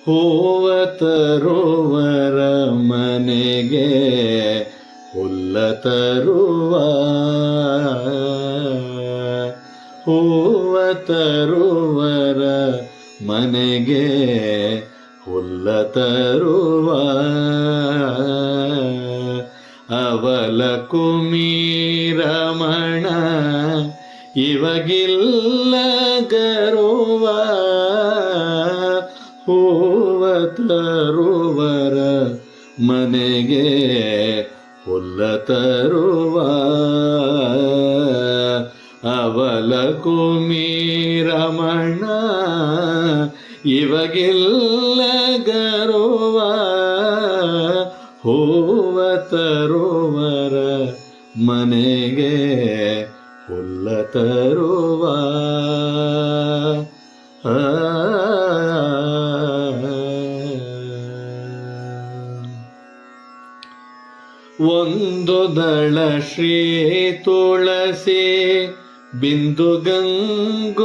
ಹೂವ ತರುವರ ಮನೆಗೆ ಹುಲ್ಲ ತರುವ, ಹೂವ ತರುವರ ಮನೆಗೆ ಹುಲ್ಲ ತರುವ, ಅವಲ ಕುಮೀರಮಣ ಇವಗಿಲ್ಲ ಗರುವ, ಹೂವ ತರುವರ ಮನೆಗೆ ಹುಲ್ಲ ತರುವ, ಅವಲ ಕುಮೀರಮಣ ಇವಗಿಲ್ಲ ಗರುವ, ಹೂವ ತರುವರ ಮನೆಗೆ ಹುಲ್ಲ ತರುವ. ಒಂದು ದಳ ಶ್ರೀ ತುಳಸಿ ಬಿಂದು ಗಂಗೋದಕವ,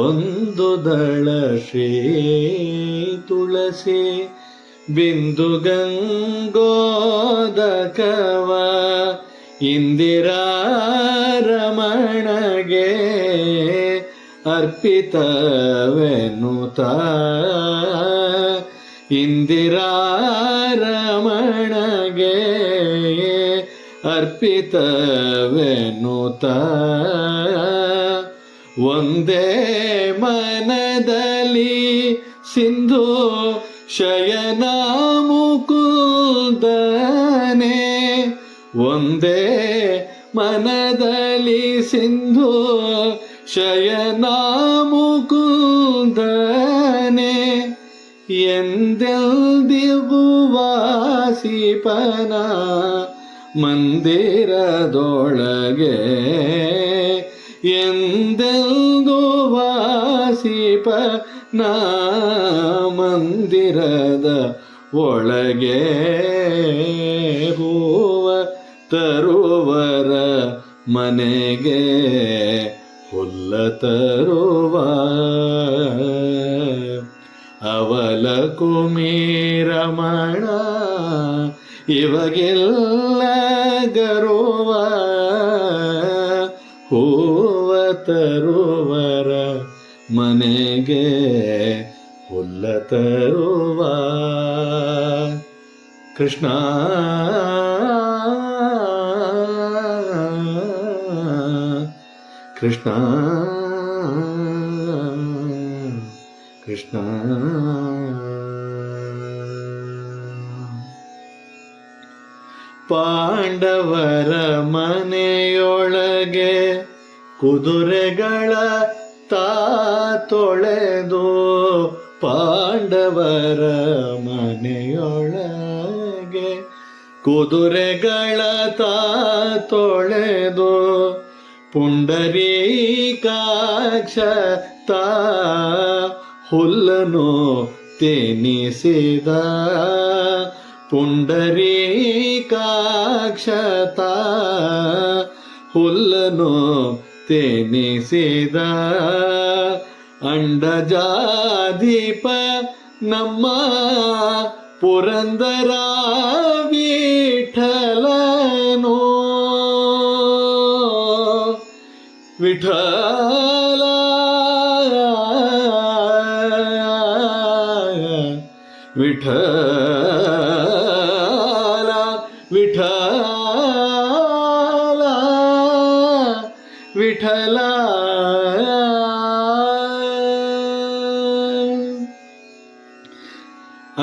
ಒಂದು ದಳ ಶ್ರೀ ತುಳಸಿ ಬಿಂದು ಗಂಗೋದಕವ, ಇಂದಿರಾ ರಮಣಗೆ ಅರ್ಪಿತವೆನ್ನುತ್ತ, ಇಂದಿರಾ ರಮಣಗೆ ಅರ್ಪಿತವೆನ್ನುತ್ತ, ಒಂದೇ ಮನದಲ್ಲಿ ಸಿಂಧು ಶಯನ ಮುಕುಂದನೆ, ಒಂದೇ ಮನದಲ್ಲಿ ಸಿಂಧು ಶಯನ ಮುಕುಂದನೆ, ಎಂದೆಲ್ದಿಗೂ ವಾಸಿಪನ ಮಂದಿರದೊಳಗೆ, ಎಂದೆಲ್ಗೂ ವಾಸಿಪನ ಮಂದಿರದ ಒಳಗೆ, ಹೂವ ತರುವರ ಮನೆಗೆ ಹುಲ್ಲ ತರುವ, ಅವಲ ಕುಮೀರಮಣ ಇವಗೆಲ್ಲ ಗರುವ, ಹೂವ ತರುವರ ಮನೆಗೆ ಹುಲ್ಲ ತರುವ. ಕೃಷ್ಣ ಕೃಷ್ಣ ಕೃಷ್ಣ. ಪಾಂಡವರ ಮನೆಯೊಳಗೆ ಕುದುರೆಗಳ ತೊಳೆದು, ಪಾಂಡವರ ಮನೆಯೊಳಗೆ ಕುದುರೆಗಳ ತೊಳೆದು, ಪುಂಡರೀಕಾಕ್ಷ ಹುಲ್ಲನು ತೆನಿಸಿದ, ಪುಂಡರೀಕಾಕ್ಷ ಹುಲ್ಲನು ತೆನಿಸಿದ, ಅಂಡಜಾಧಿಪ ನಮ್ಮ ಪುರಂದರ ವಿಠಲನು, ವಿಠಲ ವಿಠಲ ವಿಠಲ ವಿಠಲ,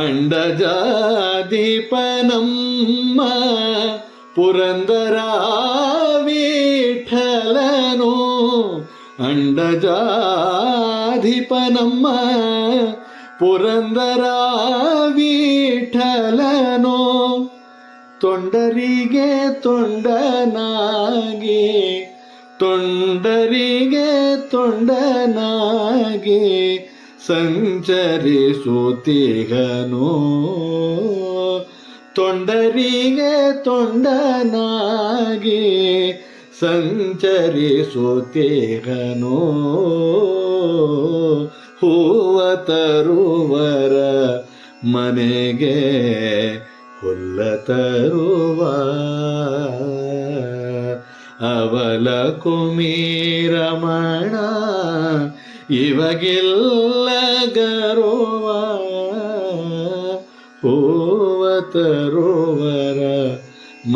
ಅಂಡಜಾಧಿಪ ನಮ್ಮ ಪುರಂದರ ವಿಠಲನು, ಅಂಡಜಾಧಿಪ ನಮ್ಮ ಪುರಂದರ ವಿಠಲನು, ತೊಂಡರಿಗೆ ತೊಂಡನಾಗಿ, ತೊಂಡರಿಗೆ ತೊಂಡನಾಗಿ ಸಂಚರಿಸುತ್ತಿಗನು, ತೊಂಡರಿಗೆ ತೊಂಡನಾಗಿ ಸಂಚರಿಸುತ್ತಿಗನು, ಹೂವ ತರುವರ ಮನೆಗೆ ಹುಲ್ಲ ತರುವ ಅವಲ ಕುಮೀರಮಣ ಇವಗಿಲ್ಲ ಗರುವ ಹೂವ ತರುವರ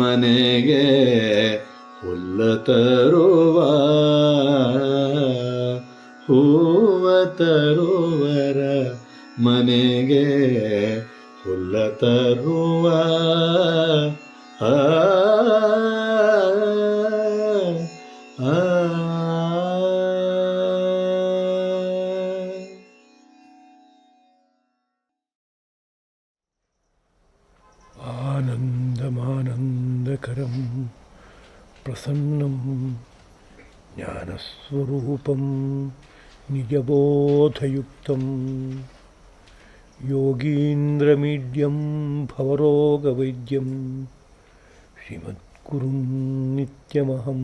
ಮನೆಗೆ ಹುಲ್ಲ ತರುವ ಹೂವ ತರುವರ ಮನೆಗೆ ಹುಲ್ಲ ತರುವ ಆ ಆನಂದಮಾನಂದಕರಂ ಪ್ರಸನ್ನಂ ಜ್ಞಾನಸ್ವರೂಪಂ ನಿಜಬೋಧಯುಕ್ತಂ ಯೋಗೀಂದ್ರಮೀಡ್ಯಂ ಭವರೋಗವೈದ್ಯಂ ಶ್ರೀಮದ್ಗುರುಂ ನಿತ್ಯಮಹಂ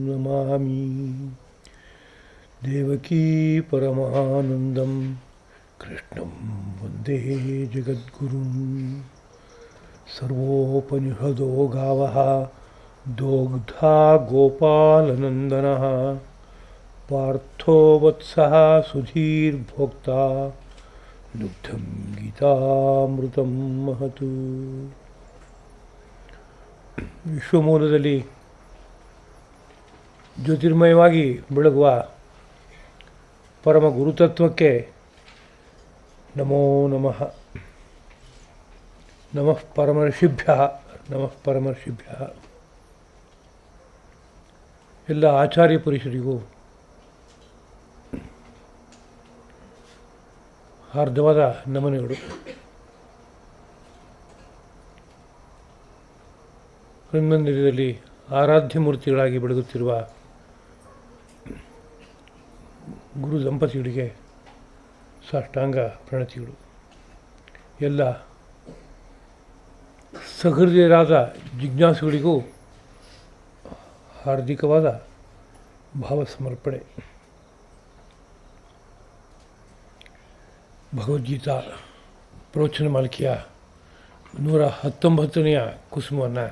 ನಮಾಮಿ. ದೇವಕೀ ಪರಮಾನಂದಂ ಕೃಷ್ಣಂ ವಂದೇ ಜಗದ್ಗುರುಂ. ಸರ್ವೋಪನಿಷದೋ ಗಾವಃ ದೋಗ್ಧಾ ಗೋಪಾಲನಂದನಃ ಪಾರ್ಥೋ ವತ್ಸಃ ಸುಧೀರ್ಭೋಕ್ತಾ ದುಗ್ಧಂ ಗೀತಾಮೃತಂ ಮಹತು. ವಿಶ್ವಮೂಲದಲ್ಲಿ ಜ್ಯೋತಿರ್ಮಯವಾಗಿ ಬೆಳಗುವ ಪರಮ ಗುರುತತ್ವಕ್ಕೆ ನಮೋ ನಮಃ. ನಮಃ ಪರಮರ್ಷಿಭ್ಯಃ ನಮಃ ಪರಮರ್ಷಿಭ್ಯಃ. ಎಲ್ಲ ಆಚಾರ್ಯ ಪುರುಷರಿಗೂ ಹಾರ್ದವಾದ ನಮನಗಳು. ಹನುಮಂದಿರದಲ್ಲಿ ಆರಾಧ್ಯ ಮೂರ್ತಿಗಳಾಗಿ ಬೆಳಗುತ್ತಿರುವ ಗುರು ದಂಪತಿಗಳಿಗೆ ಸಾಷ್ಟಾಂಗ ಪ್ರಣತಿಗಳು. ಎಲ್ಲ ಸಹೃದಯರಾದ ಜಿಜ್ಞಾಸುಗಳಿಗೂ ಹಾರ್ದಿಕವಾದ ಭಾವಸಮರ್ಪಣೆ. ಭಗವದ್ಗೀತಾ ಪ್ರವಚನ ಮಾಲಿಕೆಯ 119ನೆಯ ಕುಸುಮವನ್ನು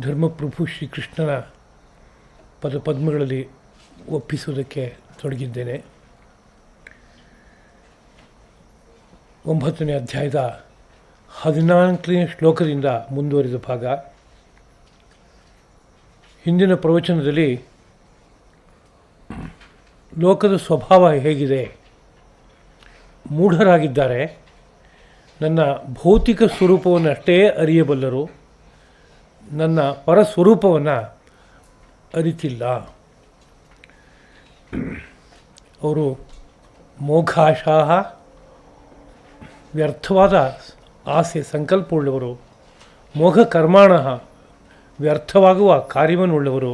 ಧರ್ಮಪ್ರಭು ಶ್ರೀಕೃಷ್ಣನ ಪದಪದ್ಮಗಳಲ್ಲಿ ಒಪ್ಪಿಸುವುದಕ್ಕೆ ತೊಡಗಿದ್ದೇನೆ. 9ನೇ ಅಧ್ಯಾಯದ 14ನೇ ಶ್ಲೋಕದಿಂದ ಮುಂದುವರಿದ ಭಾಗ. ಹಿಂದಿನ ಪ್ರವಚನದಲ್ಲಿ ಲೋಕದ ಸ್ವಭಾವ ಹೇಗಿದೆ, ಮೂಢರಾಗಿದ್ದಾರೆ, ನನ್ನ ಭೌತಿಕ ಸ್ವರೂಪವನ್ನು ಅಷ್ಟೇ ಅರಿಯಬಲ್ಲರು, ನನ್ನ ಪರಸ್ವರೂಪವನ್ನು ಅರಿತಿಲ್ಲ. ಅವರು ಮೋಘಾಶಾಹ, ವ್ಯರ್ಥವಾದ ಆಸೆ ಸಂಕಲ್ಪವುಳ್ಳವರು, ಮೋಘ ಕರ್ಮಾಣ, ವ್ಯರ್ಥವಾಗುವ ಕಾರ್ಯವನ್ನುಳ್ಳವರು,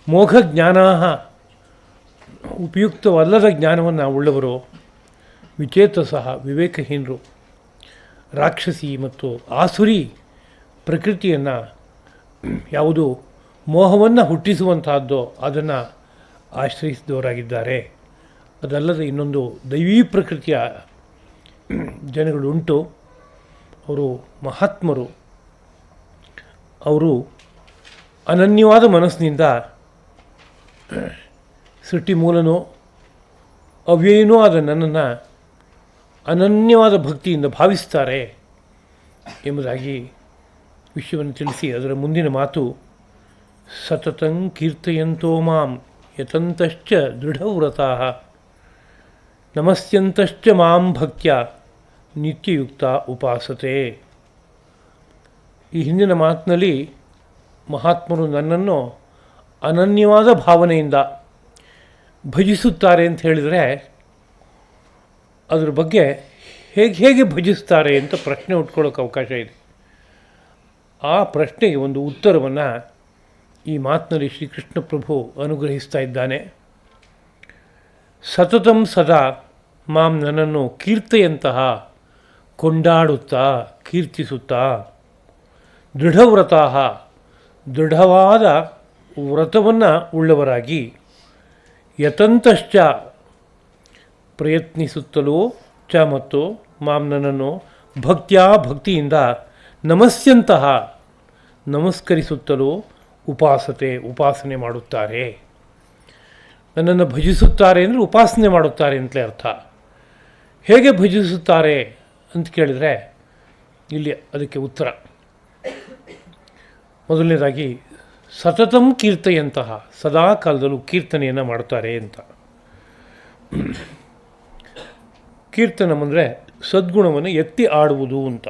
ಮೋಘ ಜ್ಞಾನ, ಉಪಯುಕ್ತವಲ್ಲದ ಜ್ಞಾನವನ್ನು ಉಳ್ಳವರು, ವಿಚೇತಸಃ, ವಿವೇಕಹೀನರು, ರಾಕ್ಷಸಿ ಮತ್ತು ಆಸುರಿ ಪ್ರಕೃತಿಯನ್ನು, ಯಾವುದು ಮೋಹವನ್ನು ಹುಟ್ಟಿಸುವಂತಹದ್ದೋ ಅದನ್ನು ಆಶ್ರಯಿಸಿದವರಾಗಿದ್ದಾರೆ. ಅದಲ್ಲದೆ ಇನ್ನೊಂದು ದೈವೀ ಪ್ರಕೃತಿಯ ಜನಗಳುಂಟು. ಅವರು ಮಹಾತ್ಮರು. ಅವರು ಅನನ್ಯವಾದ ಮನಸ್ಸಿನಿಂದ ಸೃಷ್ಟಿ ಮೂಲನೋ ಅವ್ಯಯನೋ ಆದ ನನ್ನನ್ನು ಅನನ್ಯವಾದ ಭಕ್ತಿಯಿಂದ ಭಾವಿಸ್ತಾರೆ ಎಂಬುದಾಗಿ ವಿಷಯವನ್ನು ತಿಳಿಸಿ ಅದರ ಮುಂದಿನ ಮಾತು, ಸತತಂ ಕೀರ್ತಯಂತೋ ಮಾಂ ಯತಂತಶ್ಚ ದೃಢವ್ರತಾಃ ನಮಸ್ಯಂತಶ್ಚ ಮಾಂ ಭಕ್ತ್ಯ ನಿತ್ಯಯುಕ್ತ ಉಪಾಸತೆ. ಈ ಹಿಂದಿನ ಮಾತಿನಲ್ಲಿ ಮಹಾತ್ಮರು ನನ್ನನ್ನು ಅನನ್ಯವಾದ ಭಾವನೆಯಿಂದ ಭಜಿಸುತ್ತಾರೆ ಅಂತ ಹೇಳಿದರೆ, ಅದ್ರ ಬಗ್ಗೆ ಹೇಗೆ ಭಜಿಸ್ತಾರೆ ಅಂತ ಪ್ರಶ್ನೆ ಉಟ್ಕೊಳ್ಳೋಕೆ ಅವಕಾಶ ಇದೆ. ಆ ಪ್ರಶ್ನೆಗೆ ಒಂದು ಉತ್ತರವನ್ನು ಈ ಮಾತಿನಲ್ಲಿ ಶ್ರೀಕೃಷ್ಣ ಪ್ರಭು ಅನುಗ್ರಹಿಸ್ತಾ ಇದ್ದಾನೆ. ಸತತಂ ಸದಾ ಮಾಂ, ನನ್ನನ್ನು ಕೀರ್ತೆಯಂತಹ, ಕೊಂಡಾಡುತ್ತಾ ಕೀರ್ತಿಸುತ್ತಾ, ದೃಢವ್ರತಾಃ, ದೃಢವಾದ ವ್ರತವನ್ನು ಉಳ್ಳವರಾಗಿ, ಯತಂತಶ್ಚ ಪ್ರಯತ್ನಿಸುತ್ತಲೂ ಚ ಮತ್ತು ಮಾಂ ನನ್ನನ್ನು ಭಕ್ತಿಯಿಂದ ನಮಸ್ಯಂತಹ ನಮಸ್ಕರಿಸುತ್ತಲೂ ಉಪಾಸನೆ ಮಾಡುತ್ತಾರೆ. ನನ್ನನ್ನು ಭಜಿಸುತ್ತಾರೆ ಅಂದರೆ ಉಪಾಸನೆ ಮಾಡುತ್ತಾರೆ ಅಂತಲೇ ಅರ್ಥ. ಹೇಗೆ ಭಜಿಸುತ್ತಾರೆ ಅಂತ ಕೇಳಿದರೆ ಇಲ್ಲಿ ಅದಕ್ಕೆ ಉತ್ತರ. ಮೊದಲನೇದಾಗಿ ಸತತಂ ಕೀರ್ತಯಂತಹ, ಸದಾ ಕಾಲದಲ್ಲೂ ಕೀರ್ತನೆಯನ್ನು ಮಾಡ್ತಾರೆ ಅಂತ. ಕೀರ್ತನಂ ಅಂದರೆ ಸದ್ಗುಣವನ್ನು ಎತ್ತಿ ಆಡುವುದು ಅಂತ.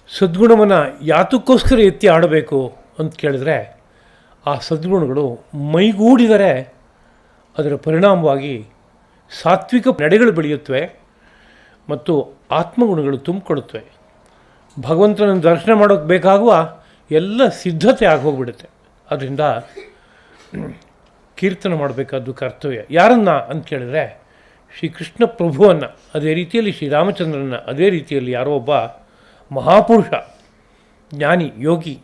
ಸದ್ಗುಣವನ್ನು ಯಾತಕ್ಕೋಸ್ಕರ ಎತ್ತಿ ಆಡಬೇಕು ಅಂತ ಕೇಳಿದ್ರೆ, ಆ ಸದ್ಗುಣಗಳು ಮೈಗೂಡಿದರೆ ಅದರ ಪರಿಣಾಮವಾಗಿ ಸಾತ್ವಿಕ ನಡೆಗಳು ಬೆಳೆಯುತ್ತವೆ ಮತ್ತು ಆತ್ಮಗುಣಗಳು ತುಂಬಿಕೊಳ್ಳುತ್ತವೆ. ಭಗವಂತನ ದರ್ಶನ ಮಾಡೋಕ್ಕೆ ಬೇಕಾಗುವ ಎಲ್ಲ ಸಿದ್ಧತೆ ಆಗೋಗ್ಬಿಡುತ್ತೆ. ಅದರಿಂದ ಕೀರ್ತನೆ ಮಾಡಬೇಕಾದ್ದು ಕರ್ತವ್ಯ. ಯಾರನ್ನ ಅಂತ ಕೇಳಿದರೆ, ಶ್ರೀಕೃಷ್ಣ ಪ್ರಭುವನ್ನು, ಅದೇ ರೀತಿಯಲ್ಲಿ ಶ್ರೀರಾಮಚಂದ್ರನ, ಅದೇ ರೀತಿಯಲ್ಲಿ ಯಾರೋ ಒಬ್ಬ ಮಹಾಪುರುಷ, ಜ್ಞಾನಿ, ಯೋಗಿ,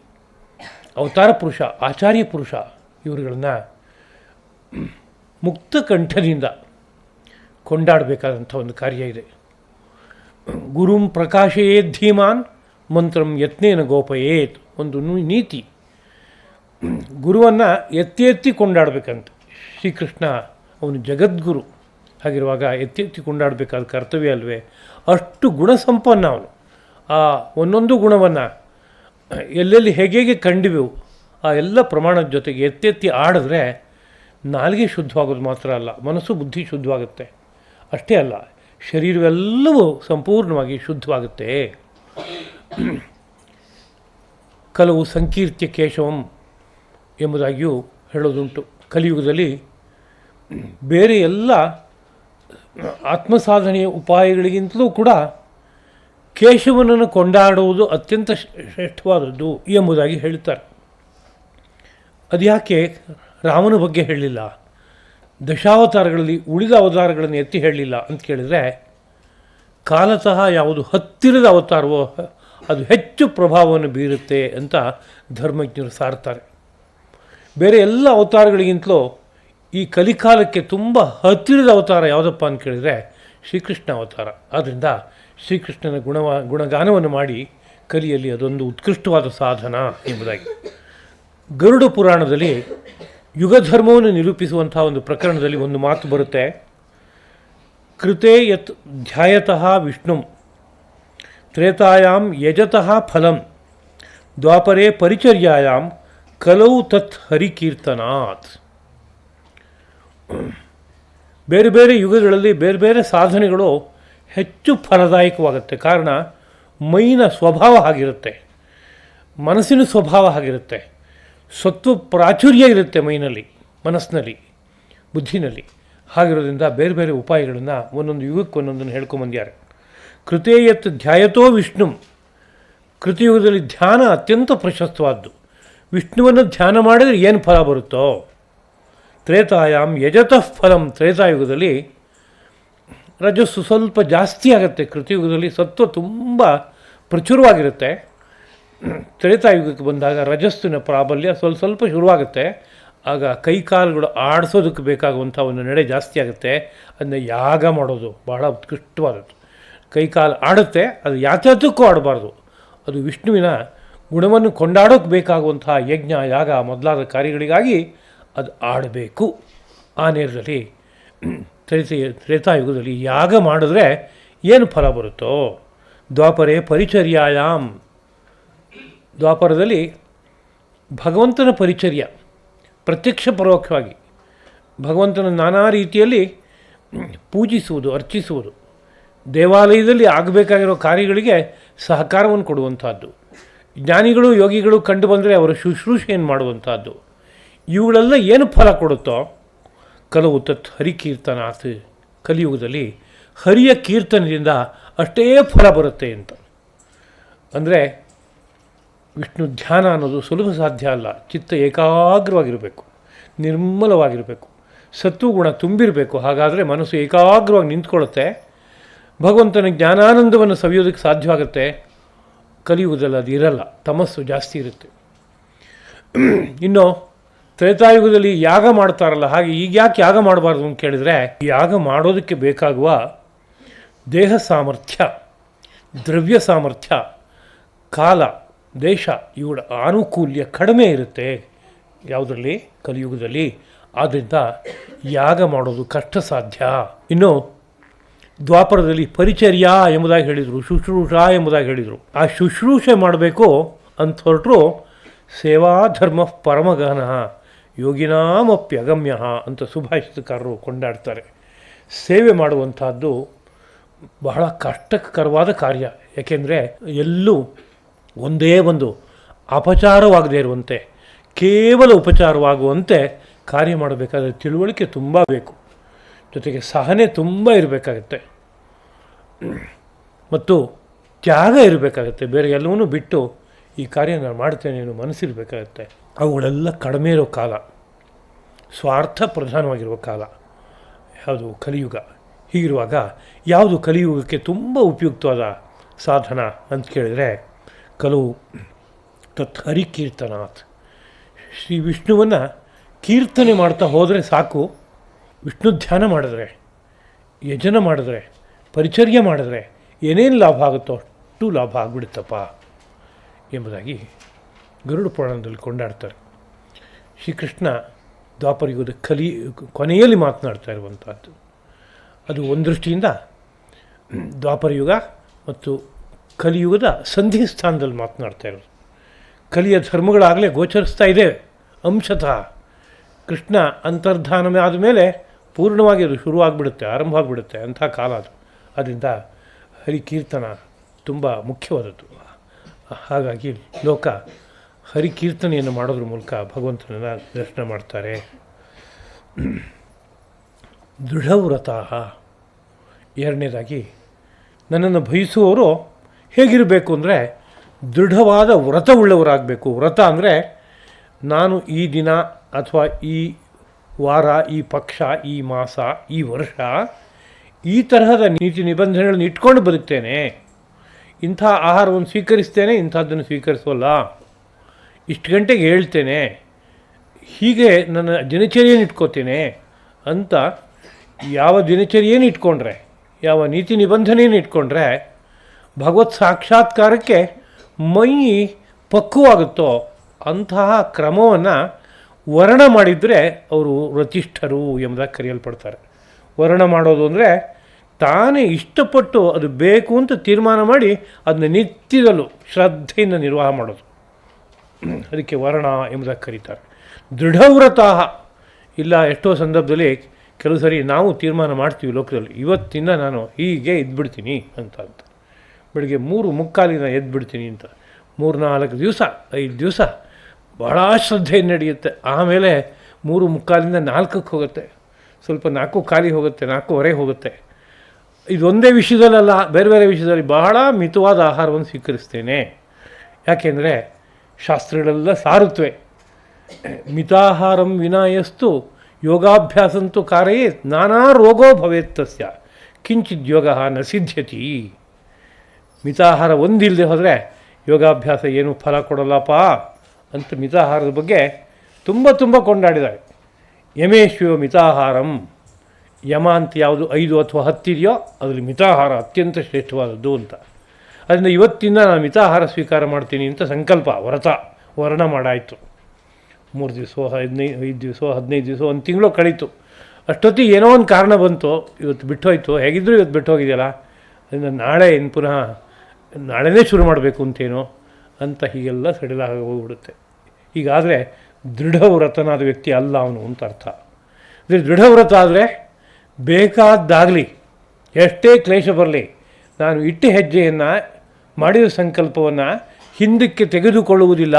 ಅವತಾರ ಪುರುಷ, ಆಚಾರ್ಯ ಪುರುಷ, ಇವರುಗಳನ್ನು ಮುಕ್ತ ಕಂಠದಿಂದ ಕೊಂಡಾಡಬೇಕಾದಂಥ ಒಂದು ಕಾರ್ಯ ಇದೆ. ಗುರುಂ ಪ್ರಕಾಶಯೇತ್ ಧೀಮಾನ್ ಮಂತ್ರಂ ಯತ್ನೇನ ಗೋಪಯೇತ್, ಒಂದು ನೀತಿ. ಗುರುವನ್ನು ಎತ್ತಿ ಕೊಂಡಾಡಬೇಕಂತ. ಶ್ರೀಕೃಷ್ಣ ಅವನು ಜಗದ್ಗುರು. ಹಾಗಿರುವಾಗ ಎತ್ತಿ ಕೊಂಡಾಡಬೇಕಾದ ಕರ್ತವ್ಯ ಅಲ್ವೇ? ಅಷ್ಟು ಗುಣಸಂಪನ್ನ ಅವನು. ಆ ಒಂದೊಂದು ಗುಣವನ್ನು ಎಲ್ಲೆಲ್ಲಿ ಹೇಗೆ ಕಂಡಿವೆವು ಆ ಎಲ್ಲ ಪ್ರಮಾಣದ ಜೊತೆಗೆ ಎತ್ತಿ ಆಡಿದ್ರೆ ನಾಲಿಗೆ ಶುದ್ಧವಾಗೋದು ಮಾತ್ರ ಅಲ್ಲ, ಮನಸ್ಸು ಬುದ್ಧಿ ಶುದ್ಧವಾಗುತ್ತೆ. ಅಷ್ಟೇ ಅಲ್ಲ, ಶರೀರವೆಲ್ಲವೂ ಸಂಪೂರ್ಣವಾಗಿ ಶುದ್ಧವಾಗುತ್ತೆ. ಕಲವು ಸಂಕೀರ್ತ್ಯ ಕೇಶವಂ ಎಂಬುದಾಗಿಯೂ ಹೇಳೋದುಂಟು. ಕಲಿಯುಗದಲ್ಲಿ ಬೇರೆ ಎಲ್ಲ ಆತ್ಮಸಾಧನೆಯ ಉಪಾಯಗಳಿಗಿಂತಲೂ ಕೂಡ ಕೇಶವನನ್ನು ಕೊಂಡಾಡುವುದು ಅತ್ಯಂತ ಶ್ರೇಷ್ಠವಾದದ್ದು ಎಂಬುದಾಗಿ ಹೇಳ್ತಾರೆ. ಅದ್ಯಾಕೆ ರಾಮನ ಬಗ್ಗೆ ಹೇಳಲಿಲ್ಲ, ದಶಾವತಾರಗಳಲ್ಲಿ ಉಳಿದ ಅವತಾರಗಳನ್ನು ಎತ್ತಿ ಹೇಳಲಿಲ್ಲ ಅಂತ ಕೇಳಿದರೆ, ಕಾಲತಃ ಯಾವುದು ಹತ್ತಿರದ ಅವತಾರವೋ ಅದು ಹೆಚ್ಚು ಪ್ರಭಾವವನ್ನು ಬೀರುತ್ತೆ ಅಂತ ಧರ್ಮಜ್ಞರು ಸಾರ್ತಾರೆ. ಬೇರೆ ಎಲ್ಲ ಅವತಾರಗಳಿಗಿಂತಲೂ ಈ ಕಲಿಕಾಲಕ್ಕೆ ತುಂಬ ಹತ್ತಿರದ ಅವತಾರ ಯಾವುದಪ್ಪ ಅಂತ ಕೇಳಿದರೆ ಶ್ರೀಕೃಷ್ಣ ಅವತಾರ. ಆದ್ದರಿಂದ ಶ್ರೀಕೃಷ್ಣನ ಗುಣಗಾನವನ್ನು ಮಾಡಿ ಕಲಿಯಲ್ಲಿ ಅದೊಂದು ಉತ್ಕೃಷ್ಟವಾದ ಸಾಧನ ಎಂಬುದಾಗಿ. ಗರುಡ ಪುರಾಣದಲ್ಲಿ ಯುಗಧರ್ಮವನ್ನು ನಿರೂಪಿಸುವಂಥ ಒಂದು ಪ್ರಕರಣದಲ್ಲಿ ಒಂದು ಮಾತು ಬರುತ್ತೆ. ಕೃತೆ ಯತ್ ಧ್ಯಾಯತಃ ವಿಷ್ಣುಂ ತ್ರೇತಾಯಾಂ ಯಜತಃ ಫಲಂ ದ್ವಾಪರೇ ಪರಿಚರ್ಯಾಯಾಂ ಕಲೌ ತತ್ ಹರಿಕೀರ್ತನಾತ್. ಬೇರೆ ಬೇರೆ ಯುಗಗಳಲ್ಲಿ ಬೇರೆ ಬೇರೆ ಸಾಧನೆಗಳು ಹೆಚ್ಚು ಫಲದಾಯಕವಾಗುತ್ತೆ. ಕಾರಣ ಮೈನ ಸ್ವಭಾವ ಆಗಿರುತ್ತೆ, ಮನಸ್ಸಿನ ಸ್ವಭಾವ ಆಗಿರುತ್ತೆ, ಸತ್ವ ಪ್ರಾಚುರ್ಯ ಇರುತ್ತೆ ಮೈನಲ್ಲಿ, ಮನಸ್ಸಿನಲ್ಲಿ, ಬುದ್ಧಿನಲ್ಲಿ. ಹಾಗಿರೋದ್ರಿಂದ ಬೇರೆ ಬೇರೆ ಉಪಾಯಗಳನ್ನು ಒಂದೊಂದು ಯುಗಕ್ಕೆ ಒಂದೊಂದನ್ನು ಹೇಳ್ಕೊಂಬಂದ್ಯಾರೆ. ಕೃತೇಯತ್ ಧ್ಯಾಯತೋ ವಿಷ್ಣು, ಕೃತಿಯುಗದಲ್ಲಿ ಧ್ಯಾನ ಅತ್ಯಂತ ಪ್ರಶಸ್ತವಾದ್ದು. ವಿಷ್ಣುವನ್ನು ಧ್ಯಾನ ಮಾಡಿದರೆ ಏನು ಫಲ ಬರುತ್ತೋ. ತ್ರೇತಾಯಾಮ್ ಯಜತಃ ಫಲಂ, ತ್ರೇತಾಯುಗದಲ್ಲಿ ರಜಸ್ಸು ಸ್ವಲ್ಪ ಜಾಸ್ತಿ ಆಗುತ್ತೆ, ಕೃತಿಯುಗದಲ್ಲಿ ಸತ್ವ ತುಂಬ ಪ್ರಚುರವಾಗಿರುತ್ತೆ. ತ್ರೇತಾಯುಗಕ್ಕೆ ಬಂದಾಗ ರಜಸ್ಸಿನ ಪ್ರಾಬಲ್ಯ ಸ್ವಲ್ಪ ಶುರುವಾಗುತ್ತೆ. ಆಗ ಕೈಕಾಲುಗಳು ಆಡಿಸೋದಕ್ಕೆ ಬೇಕಾಗುವಂಥ ಒಂದು ನಡೆ ಜಾಸ್ತಿ ಆಗುತ್ತೆ. ಅದನ್ನ ಯಾಗ ಮಾಡೋದು ಬಹಳ ಉತ್ಕೃಷ್ಟವಾದದ್ದು. ಕೈಕಾಲು ಆಡುತ್ತೆ, ಅದು ಯಾತ್ಯಾತಕ್ಕೂ ಆಡಬಾರ್ದು. ಅದು ವಿಷ್ಣುವಿನ ಗುಣವನ್ನು ಕೊಂಡಾಡೋಕ್ಕೆ ಬೇಕಾಗುವಂತಹ ಯಜ್ಞ, ಯಾಗ ಮೊದಲಾದ ಕಾರ್ಯಗಳಿಗಾಗಿ ಅದು ಆಡಬೇಕು. ಆ ನೇರದಲ್ಲಿ ತ್ರೇತಾಯುಗದಲ್ಲಿ ಯಾಗ ಮಾಡಿದ್ರೆ ಏನು ಫಲ ಬರುತ್ತೋ. ದ್ವಾಪರೇ ಪರಿಚರ್ಯಾಯಾಮ್, ದ್ವಾಪರದಲ್ಲಿ ಭಗವಂತನ ಪರಿಚರ್ಯ ಪ್ರತ್ಯಕ್ಷ ಪರೋಕ್ಷವಾಗಿ ಭಗವಂತನ ನಾನಾ ರೀತಿಯಲ್ಲಿ ಪೂಜಿಸುವುದು, ಅರ್ಚಿಸುವುದು, ದೇವಾಲಯದಲ್ಲಿ ಆಗಬೇಕಾಗಿರೋ ಕಾರ್ಯಗಳಿಗೆ ಸಹಕಾರವನ್ನು ಕೊಡುವಂಥದ್ದು, ಜ್ಞಾನಿಗಳು ಯೋಗಿಗಳು ಕಂಡು ಬಂದರೆ ಅವರ ಶುಶ್ರೂಷೆಯನ್ನು ಮಾಡುವಂಥದ್ದು. ಇವುಗಳೆಲ್ಲ ಏನು ಫಲ ಕೊಡುತ್ತೋ. ಕಲವು ತತ್ ಹರಿಕೀರ್ತನಾಥ್, ಕಲಿಯುಗದಲ್ಲಿ ಹರಿಯ ಕೀರ್ತನದಿಂದ ಅಷ್ಟೇ ಫಲ ಬರುತ್ತೆ ಅಂತ. ಅಂದರೆ ವಿಷ್ಣು ಧ್ಯಾನ ಅನ್ನೋದು ಸುಲಭ ಸಾಧ್ಯ ಅಲ್ಲ. ಚಿತ್ತ ಏಕಾಗ್ರವಾಗಿರಬೇಕು, ನಿರ್ಮಲವಾಗಿರಬೇಕು, ಸತ್ವಗುಣ ತುಂಬಿರಬೇಕು. ಹಾಗಾದರೆ ಮನಸ್ಸು ಏಕಾಗ್ರವಾಗಿ ನಿಂತ್ಕೊಳ್ಳುತ್ತೆ, ಭಗವಂತನ ಜ್ಞಾನಾನಂದವನ್ನು ಸವಿಯೋದಕ್ಕೆ ಸಾಧ್ಯವಾಗುತ್ತೆ. ಕಲಿಯುಗದಲ್ಲಿ ಅದು ಇರಲ್ಲ, ತಮಸ್ಸು ಜಾಸ್ತಿ ಇರುತ್ತೆ. ಇನ್ನು ತ್ರೇತಾಯುಗದಲ್ಲಿ ಯಾಗ ಮಾಡ್ತಾರಲ್ಲ, ಹಾಗೆ ಈಗ ಯಾಕೆ ಯಾಗ ಮಾಡಬಾರ್ದು ಅಂತ ಕೇಳಿದರೆ, ಯಾಗ ಮಾಡೋದಕ್ಕೆ ಬೇಕಾಗುವ ದೇಹ ಸಾಮರ್ಥ್ಯ, ದ್ರವ್ಯ ಸಾಮರ್ಥ್ಯ, ಕಾಲ, ದೇಶ ಇವುಗಳ ಆನುಕೂಲ್ಯ ಕಡಿಮೆ ಇರುತ್ತೆ ಯಾವುದರಲ್ಲಿ, ಕಲಿಯುಗದಲ್ಲಿ. ಆದ್ದರಿಂದ ಯಾಗ ಮಾಡೋದು ಕಷ್ಟ ಸಾಧ್ಯ. ಇನ್ನು ದ್ವಾಪರದಲ್ಲಿ ಪರಿಚರ್ಯ ಎಂಬುದಾಗಿ ಹೇಳಿದರು, ಶುಶ್ರೂಷ ಎಂಬುದಾಗಿ ಹೇಳಿದರು. ಆ ಶುಶ್ರೂಷೆ ಮಾಡಬೇಕು ಅಂತ ಹೊರಟರು ಸೇವಾಧರ್ಮ ಪರಮಗಹನ ಯೋಗಿನಾಮಪ್ಯಗಮ್ಯ ಅಂತ ಸುಭಾಷಿತಕಾರರು ಕೊಂಡಾಡ್ತಾರೆ. ಸೇವೆ ಮಾಡುವಂತಹದ್ದು ಬಹಳ ಕಷ್ಟಕರವಾದ ಕಾರ್ಯ. ಯಾಕೆಂದರೆ ಎಲ್ಲೂ ಒಂದೇ ಒಂದು ಅಪಚಾರವಾಗದೇ ಇರುವಂತೆ, ಕೇವಲ ಉಪಚಾರವಾಗುವಂತೆ ಕಾರ್ಯ ಮಾಡಬೇಕಾದ್ರೆ ತಿಳುವಳಿಕೆ ತುಂಬ ಬೇಕು, ಜೊತೆಗೆ ಸಹನೆ ತುಂಬ ಇರಬೇಕಾಗತ್ತೆ ಮತ್ತು ತ್ಯಾಗ ಇರಬೇಕಾಗತ್ತೆ. ಬೇರೆ ಎಲ್ಲವನ್ನೂ ಬಿಟ್ಟು ಈ ಕಾರ್ಯ ನಾನು ಮಾಡ್ತೇನೆ ಅನ್ನೋ ಮನಸ್ಸಿರಬೇಕಾಗತ್ತೆ. ಅವುಗಳೆಲ್ಲ ಕಡಿಮೆ ಇರೋ ಕಾಲ, ಸ್ವಾರ್ಥ ಪ್ರಧಾನವಾಗಿರುವ ಕಾಲ ಯಾವುದು, ಕಲಿಯುಗ. ಹೀಗಿರುವಾಗ ಯಾವುದು ಕಲಿಯುಗಕ್ಕೆ ತುಂಬ ಉಪಯುಕ್ತವಾದ ಸಾಧನ ಅಂತ ಕೇಳಿದರೆ, ಕೆಲವು ತತ್ ಹರಿಕೀರ್ತನಾಥ್, ಶ್ರೀ ವಿಷ್ಣುವನ್ನು ಕೀರ್ತನೆ ಮಾಡ್ತಾ ಹೋದರೆ ಸಾಕು. ವಿಷ್ಣು ಧ್ಯಾನ ಮಾಡಿದ್ರೆ, ಯಜನ ಮಾಡಿದ್ರೆ, ಪರಿಚರ್ಯ ಮಾಡಿದ್ರೆ ಏನೇನು ಲಾಭ ಆಗುತ್ತೋ ಅಷ್ಟು ಲಾಭ ಆಗಿಬಿಡುತ್ತಪ್ಪ ಎಂಬುದಾಗಿ ಗರುಡ ಪುರಾಣದಲ್ಲಿ ಕೊಂಡಾಡ್ತಾರೆ. ಶ್ರೀಕೃಷ್ಣ ದ್ವಾಪರಯುಗದ ಕೊನೆಯಲ್ಲಿ ಮಾತನಾಡ್ತಾ ಇರುವಂಥದ್ದು. ಅದು ಒಂದು ದೃಷ್ಟಿಯಿಂದ ದ್ವಾಪರಯುಗ ಮತ್ತು ಕಲಿಯುಗದ ಸಂಧಿ ಸ್ಥಾನದಲ್ಲಿ ಮಾತನಾಡ್ತಾ ಇರೋದು. ಕಲಿಯ ಧರ್ಮಗಳಾಗಲೇ ಗೋಚರಿಸ್ತಾ ಇದೆ ಅಂಶತಃ. ಕೃಷ್ಣ ಅಂತರ್ಧಾನ ಆದಮೇಲೆ ಪೂರ್ಣವಾಗಿ ಅದು ಶುರುವಾಗ್ಬಿಡುತ್ತೆ, ಆರಂಭ ಆಗಿಬಿಡುತ್ತೆ, ಅಂಥ ಕಾಲ ಅದು. ಅದರಿಂದ ಹರಿಕೀರ್ತನ ತುಂಬ ಮುಖ್ಯವಾದದ್ದು. ಹಾಗಾಗಿ ಲೋಕ ಹರಿಕೀರ್ತನೆಯನ್ನು ಮಾಡೋದ್ರ ಮೂಲಕ ಭಗವಂತನನ್ನು ದರ್ಶನ ಮಾಡ್ತಾರೆ. ದೃಢವ್ರತ, ಎರಡನೇದಾಗಿ ನನ್ನನ್ನು ಬಯಸುವವರು ಹೇಗಿರಬೇಕು ಅಂದರೆ ದೃಢವಾದ ವ್ರತವುಳ್ಳವರಾಗಬೇಕು. ವ್ರತ ಅಂದರೆ ನಾನು ಈ ದಿನ ಅಥವಾ ಈ ವಾರ, ಈ ಪಕ್ಷ, ಈ ಮಾಸ, ಈ ವರ್ಷ ಈ ತರಹದ ನೀತಿ ನಿಬಂಧನೆಗಳನ್ನು ಇಟ್ಕೊಂಡು ಬದುಕ್ತೇನೆ. ಇಂಥ ಆಹಾರವನ್ನು ಸ್ವೀಕರಿಸ್ತೇನೆ, ಇಂಥದ್ದನ್ನು ಸ್ವೀಕರಿಸೋಲ್ಲ, ಇಷ್ಟು ಗಂಟೆಗೆ ಹೇಳ್ತೇನೆ, ಹೀಗೆ ನನ್ನ ದಿನಚರಿಯನ್ನು ಇಟ್ಕೋತೇನೆ ಅಂತ ಯಾವ ದಿನಚರಿಯನ್ನು ಇಟ್ಕೊಂಡ್ರೆ, ಯಾವ ನೀತಿ ನಿಬಂಧನೆಯನ್ನು ಇಟ್ಕೊಂಡ್ರೆ ಭಗವತ್ ಸಾಕ್ಷಾತ್ಕಾರಕ್ಕೆ ಮೈ ಪಕ್ವವಾಗುತ್ತೋ ಅಂತಹ ಕ್ರಮವನ್ನು ವರ್ಣ ಮಾಡಿದರೆ ಅವರು ವ್ರತಿಷ್ಠರು ಎಂಬುದಾಗಿ ಕರೆಯಲ್ಪಡ್ತಾರೆ. ವರ್ಣ ಮಾಡೋದು ಅಂದರೆ ತಾನೇ ಇಷ್ಟಪಟ್ಟು ಅದು ಬೇಕು ಅಂತ ತೀರ್ಮಾನ ಮಾಡಿ ಅದನ್ನ ನಿತ್ಯದಲ್ಲೂ ಶ್ರದ್ಧೆಯಿಂದ ನಿರ್ವಾಹ ಮಾಡೋದು, ಅದಕ್ಕೆ ವರ್ಣ ಎಂಬುದಾಗಿ ಕರೀತಾರೆ. ದೃಢವ್ರತ ಇಲ್ಲ. ಎಷ್ಟೋ ಸಂದರ್ಭದಲ್ಲಿ ಕೆಲವು ಸರಿ ನಾವು ತೀರ್ಮಾನ ಮಾಡ್ತೀವಿ ಲೋಕದಲ್ಲಿ, ಇವತ್ತಿಂದ ನಾನು ಹೀಗೆ ಎದ್ಬಿಡ್ತೀನಿ ಅಂತ. ಬೆಳಗ್ಗೆ 3:45 ಎದ್ಬಿಡ್ತೀನಿ ಅಂತ 3-4 ದಿವಸ 5 ದಿವಸ ಭಾಳ ಶ್ರದ್ಧೆಯನ್ನು ನಡೆಯುತ್ತೆ. ಆಮೇಲೆ 3:45 4ಕ್ಕೆ ಹೋಗುತ್ತೆ, ಸ್ವಲ್ಪ 4:15 ಹೋಗುತ್ತೆ, 4:15 ಹೋಗುತ್ತೆ. ಇದೊಂದೇ ವಿಷಯದಲ್ಲ, ಬೇರೆ ಬೇರೆ ವಿಷಯದಲ್ಲಿ ಬಹಳ ಮಿತವಾದ ಆಹಾರವನ್ನು ಸ್ವೀಕರಿಸ್ತೇನೆ. ಯಾಕೆಂದರೆ ಶಾಸ್ತ್ರಗಳೆಲ್ಲ ಸಾರುತ್ತವೆ. ಮಿತಾಹಾರಂ ವಿನಾಯಸ್ತು ಯೋಗಾಭ್ಯಾಸಂತೂ ಕಾರ್ಯೇ ನಾನಾ ರೋಗೋ ಭವೇತ್ತಸ್ಯ ಕಿಂಚಿತ್ ಯೋಗ ನ ಸಿದ್ಧ್ಯತಿ. ಮಿತಾಹಾರ ಒಂದಿಲ್ಲದೆ ಹೋದರೆ ಯೋಗಾಭ್ಯಾಸ ಏನೂ ಫಲ ಕೊಡಲ್ಲಪ್ಪ ಅಂತ ಮಿತಾಹಾರದ ಬಗ್ಗೆ ತುಂಬ ಕೊಂಡಾಡಿದ್ದಾರೆ. ಯಮೇಶ್ವ ಮಿತಾಹಾರಂ, ಯಮ ಅಂತ ಯಾವುದು 5 ಅಥವಾ 10 ಇದೆಯೋ ಅದರಲ್ಲಿ ಮಿತಾಹಾರ ಅತ್ಯಂತ ಶ್ರೇಷ್ಠವಾದದ್ದು ಅಂತ. ಅದರಿಂದ ಇವತ್ತಿಂದ ನಾನು ಮಿತಾಹಾರ ಸ್ವೀಕಾರ ಮಾಡ್ತೀನಿ ಅಂತ ಸಂಕಲ್ಪ, ವರ್ಣ ಮಾಡಾಯಿತು. 3 ದಿವಸ 5 ದಿವಸ 15 ದಿವಸ 1 ತಿಂಗಳು ಕಳೀತು. ಅಷ್ಟೊತ್ತಿಗೆ ಏನೋ ಒಂದು ಕಾರಣ ಬಂತು, ಇವತ್ತು ಬಿಟ್ಟೋಯ್ತು, ಹೇಗಿದ್ದರೂ ಇವತ್ತು ಬಿಟ್ಟೋಗಿದೆಯಲ್ಲ, ಅದರಿಂದ ನಾಳೆ ಇನ್ನು ಪುನಃ ನಾಳೆನೇ ಶುರು ಮಾಡಬೇಕು ಅಂತೇನೋ ಅಂತ ಹೀಗೆಲ್ಲ ಸಡಿಲಾಗಿ ಹೋಗ್ಬಿಡುತ್ತೆ. ಹೀಗಾದರೆ ದೃಢವ್ರತನಾದ ವ್ಯಕ್ತಿ ಅಲ್ಲ ಅವನು ಅಂತ ಅರ್ಥ. ಅಂದರೆ ದೃಢವ್ರತ ಆದರೆ ಬೇಕಾದ್ದಾಗಲಿ, ಎಷ್ಟೇ ಕ್ಲೇಶ ಬರಲಿ, ನಾನು ಇಟ್ಟ ಹೆಜ್ಜೆಯನ್ನು, ಮಾಡಿದ ಸಂಕಲ್ಪವನ್ನು ಹಿಂದಕ್ಕೆ ತೆಗೆದುಕೊಳ್ಳುವುದಿಲ್ಲ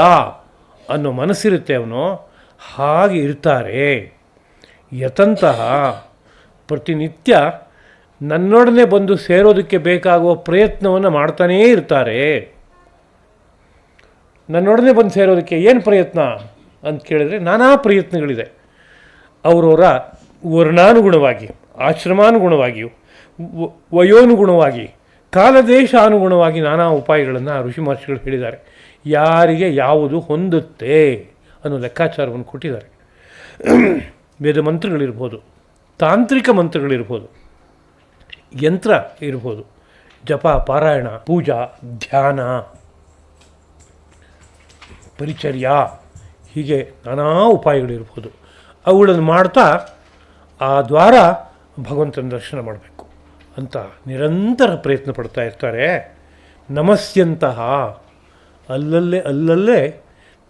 ಅನ್ನೋ ಮನಸ್ಸಿರುತ್ತೆ ಅವನು. ಹಾಗೆ ಇರ್ತಾರೆ. ಯತಂತಹ ಪ್ರತಿನಿತ್ಯ ನನ್ನೊಡನೆ ಬಂದು ಸೇರೋದಕ್ಕೆ ಬೇಕಾಗುವ ಪ್ರಯತ್ನವನ್ನು ಮಾಡ್ತಾನೇ ಇರ್ತಾರೆ. ನನ್ನೊಡನೆ ಬಂದು ಸೇರೋದಕ್ಕೆ ಏನು ಪ್ರಯತ್ನ ಅಂತ ಕೇಳಿದರೆ ನಾನಾ ಪ್ರಯತ್ನಗಳಿದೆ. ಅವರವರ ವರ್ಣಾನುಗುಣವಾಗಿ, ಆಶ್ರಮಾನುಗುಣವಾಗಿಯೂ, ವಯೋನುಗುಣವಾಗಿ, ಕಾಲದೇಶಾನುಗುಣವಾಗಿ ನಾನಾ ಉಪಾಯಗಳನ್ನು ಋಷಿ ಮಹರ್ಷಿಗಳು ಹೇಳಿದ್ದಾರೆ. ಯಾರಿಗೆ ಯಾವುದು ಹೊಂದುತ್ತೆ ಅನ್ನೋ ಲೆಕ್ಕಾಚಾರವನ್ನು ಕೊಟ್ಟಿದ್ದಾರೆ. ವೇದ ಮಂತ್ರಗಳಿರ್ಬೋದು, ತಾಂತ್ರಿಕ ಮಂತ್ರಗಳಿರ್ಬೋದು, ಯಂತ್ರ ಇರ್ಬೋದು, ಜಪ, ಪಾರಾಯಣ, ಪೂಜಾ, ಧ್ಯಾನ, ಪರಿಚರ್ಯ, ಹೀಗೆ ನಾನಾ ಉಪಾಯಗಳಿರ್ಬೋದು. ಅವುಗಳನ್ನು ಮಾಡ್ತಾ ಆ ದ್ವಾರ ಭಗವಂತನ ದರ್ಶನ ಮಾಡಬೇಕು ಅಂತ ನಿರಂತರ ಪ್ರಯತ್ನ ಪಡ್ತಾ ಇರ್ತಾರೆ. ನಮಸ್ಯಂತಹ ಅಲ್ಲಲ್ಲೇ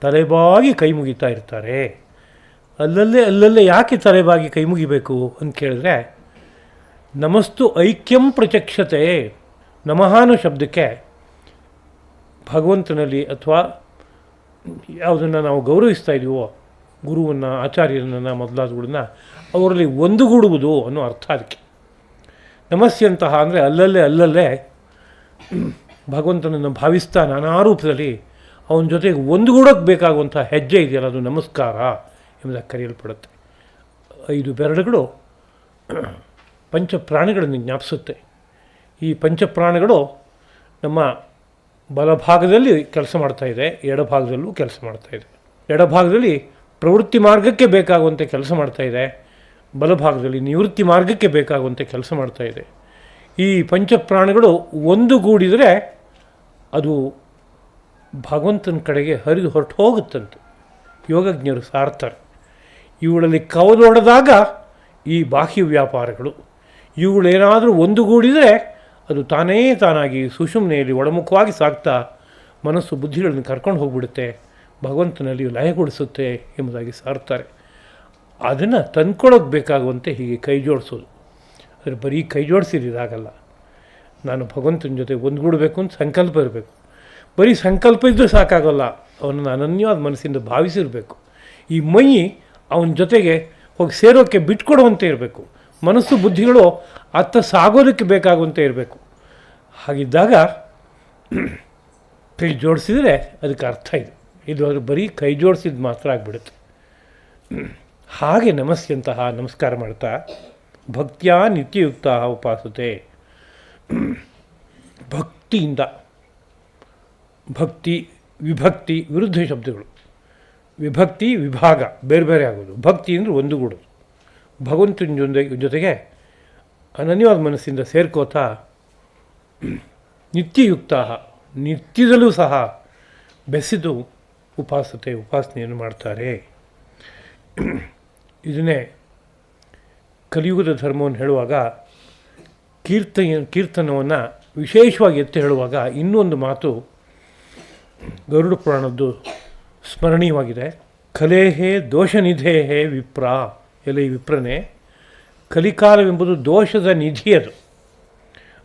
ತಲೆಬಾಗಿ ಕೈ ಮುಗಿತಾ ಇರ್ತಾರೆ. ಅಲ್ಲಲ್ಲೇ ಯಾಕೆ ತಲೆಬಾಗಿ ಕೈ ಮುಗಿಬೇಕು ಅಂತ ಕೇಳಿದ್ರೆ, ನಮಸ್ತು ಐಕ್ಯಂ ಪ್ರಚಕ್ಷತೆ. ನಮಃ ಅನ್ನೋ ಶಬ್ದಕ್ಕೆ ಭಗವಂತನಲ್ಲಿ ಅಥವಾ ಯಾವುದನ್ನು ನಾವು ಗೌರವಿಸ್ತಾ ಇದೀವೋ, ಗುರುವನ್ನು, ಆಚಾರ್ಯರನ್ನು ಮೊದಲಾದವುಗಳನ್ನ, ಅವರಲ್ಲಿ ಒಂದುಗೂಡುವುದು ಅನ್ನೋ ಅರ್ಥ ಅದಕ್ಕೆ. ನಮಸ್ಯಂತಹ ಅಂದರೆ ಅಲ್ಲಲ್ಲೇ ಭಗವಂತನನ್ನು ಭಾವಿಸ್ತಾ ನಾನಾ ರೂಪದಲ್ಲಿ ಅವನ ಜೊತೆಗೆ ಒಂದುಗೂಡೋಕ್ಕೆ ಬೇಕಾಗುವಂಥ ಹೆಜ್ಜೆ ಇದೆಯಲ್ಲ, ಅದು ನಮಸ್ಕಾರ ಎಂಬುದಾಗಿ ಕರೆಯಲ್ಪಡುತ್ತೆ. 5 ಬೆರಳುಗಳು ಪಂಚಪ್ರಾಣಿಗಳನ್ನು ಜ್ಞಾಪಿಸುತ್ತೆ. ಈ ಪಂಚಪ್ರಾಣಿಗಳು ನಮ್ಮ ಬಲಭಾಗದಲ್ಲಿ ಕೆಲಸ ಮಾಡ್ತಾಯಿದೆ, ಎಡಭಾಗದಲ್ಲೂ ಕೆಲಸ ಮಾಡ್ತಾಯಿದೆ. ಎಡಭಾಗದಲ್ಲಿ ಪ್ರವೃತ್ತಿ ಮಾರ್ಗಕ್ಕೆ ಬೇಕಾಗುವಂತೆ ಕೆಲಸ ಮಾಡ್ತಾಯಿದೆ, ಬಲಭಾಗದಲ್ಲಿ ನಿವೃತ್ತಿ ಮಾರ್ಗಕ್ಕೆ ಬೇಕಾಗುವಂತೆ ಕೆಲಸ ಮಾಡ್ತಾಯಿದೆ. ಈ ಪಂಚಪ್ರಾಣಿಗಳು ಒಂದುಗೂಡಿದರೆ ಅದು ಭಗವಂತನ ಕಡೆಗೆ ಹರಿದು ಹೊರಟು ಹೋಗುತ್ತಂತೆ. ಯೋಗಜ್ಞರು ಸಾರ್ತಾರೆ, ಇವುಗಳಲ್ಲಿ ಕವಲೊಡೆದಾಗ ಈ ಬಾಹ್ಯ ವ್ಯಾಪಾರಗಳು, ಇವುಗಳೇನಾದರೂ ಒಂದುಗೂಡಿದರೆ ಅದು ತಾನಾಗಿ ಸುಷುಮ್ನೆಯಲ್ಲಿ ಒಳಮುಖವಾಗಿ ಸಾಗ್ತಾ ಮನಸ್ಸು ಬುದ್ಧಿಗಳನ್ನು ಕರ್ಕೊಂಡು ಹೋಗಿಬಿಡುತ್ತೆ, ಭಗವಂತನಲ್ಲಿ ಲಯಗೊಳಿಸುತ್ತೆ ಎಂಬುದಾಗಿ ಸಾರ್ತಾರೆ. ಅದನ್ನು ತಂದ್ಕೊಳ್ಳೋಕೆ ಬೇಕಾಗುವಂತೆ ಹೀಗೆ ಕೈ ಜೋಡಿಸೋದು. ಆದರೆ ಬರೀ ಕೈ ಜೋಡಿಸಿದಾಗಲ್ಲ, ನಾನು ಭಗವಂತನ ಜೊತೆ ಒಂದುಗೂಡಬೇಕು ಅಂತ ಸಂಕಲ್ಪ ಇರಬೇಕು. ಬರೀ ಸಂಕಲ್ಪ ಇದ್ದರೂ ಸಾಕಾಗೋಲ್ಲ, ಅವನನ್ನು ಅನನ್ಯವಾದ ಮನಸ್ಸಿಂದ ಭಾವಿಸಿರಬೇಕು. ಈ ಮೈ ಅವನ ಜೊತೆಗೆ ಹೋಗಿ ಸೇರೋಕ್ಕೆ ಬಿಟ್ಕೊಡುವಂತೆ ಇರಬೇಕು. ಮನಸ್ಸು ಬುದ್ಧಿಗಳು ಅತ್ತ ಸಾಗೋದಕ್ಕೆ ಬೇಕಾಗುವಂತೆ ಇರಬೇಕು. ಹಾಗಿದ್ದಾಗ ಕೈ ಜೋಡಿಸಿದರೆ ಅದಕ್ಕೆ ಅರ್ಥ ಇದೆ. ಇದು ಅದು ಬರೀ ಕೈ ಜೋಡಿಸಿದ ಮಾತ್ರ ಆಗಿಬಿಡುತ್ತೆ. ಹಾಗೆ ನಮಸ್ಯಂತಹ ನಮಸ್ಕಾರ ಮಾಡ್ತಾ ಭಕ್ತಿಯ ನಿತ್ಯಯುಕ್ತ ಉಪಾಸತೆ. ಭಕ್ತಿಯಿಂದ, ಭಕ್ತಿ ವಿಭಕ್ತಿ ವಿರುದ್ಧ ಶಬ್ದಗಳು. ವಿಭಕ್ತಿ ವಿಭಾಗ ಬೇರೆ ಬೇರೆ ಆಗೋದು. ಭಕ್ತಿ ಅಂದರೆ ಒಂದುಗೂಡೋದು, ಭಗವಂತನ ಜೊತೆಗೆ ಅನನ್ಯವಾದ ಮನಸ್ಸಿಂದ ಸೇರ್ಕೋತಾ ನಿತ್ಯಯುಕ್ತ, ನಿತ್ಯದಲ್ಲೂ ಸಹ ಬೆಸೆದು ಉಪಾಸನೆಯನ್ನು ಮಾಡ್ತಾರೆ. ಇದನ್ನೇ ಕಲಿಯುಗದ ಧರ್ಮವನ್ನು ಹೇಳುವಾಗ, ಕೀರ್ತನವನ್ನು ವಿಶೇಷವಾಗಿ ಎತ್ತಿ ಹೇಳುವಾಗ ಇನ್ನೊಂದು ಮಾತು ಗರುಡ ಪುರಾಣದ್ದು ಸ್ಮರಣೀಯವಾಗಿದೆ. ಕಲೇಹೇ ದೋಷನಿಧೇಹೇ ವಿಪ್ರ. ಎಲೆ ವಿಪ್ರನೇ, ಕಲಿಕಾಲವೆಂಬುದು ದೋಷದ ನಿಧಿ. ಅದು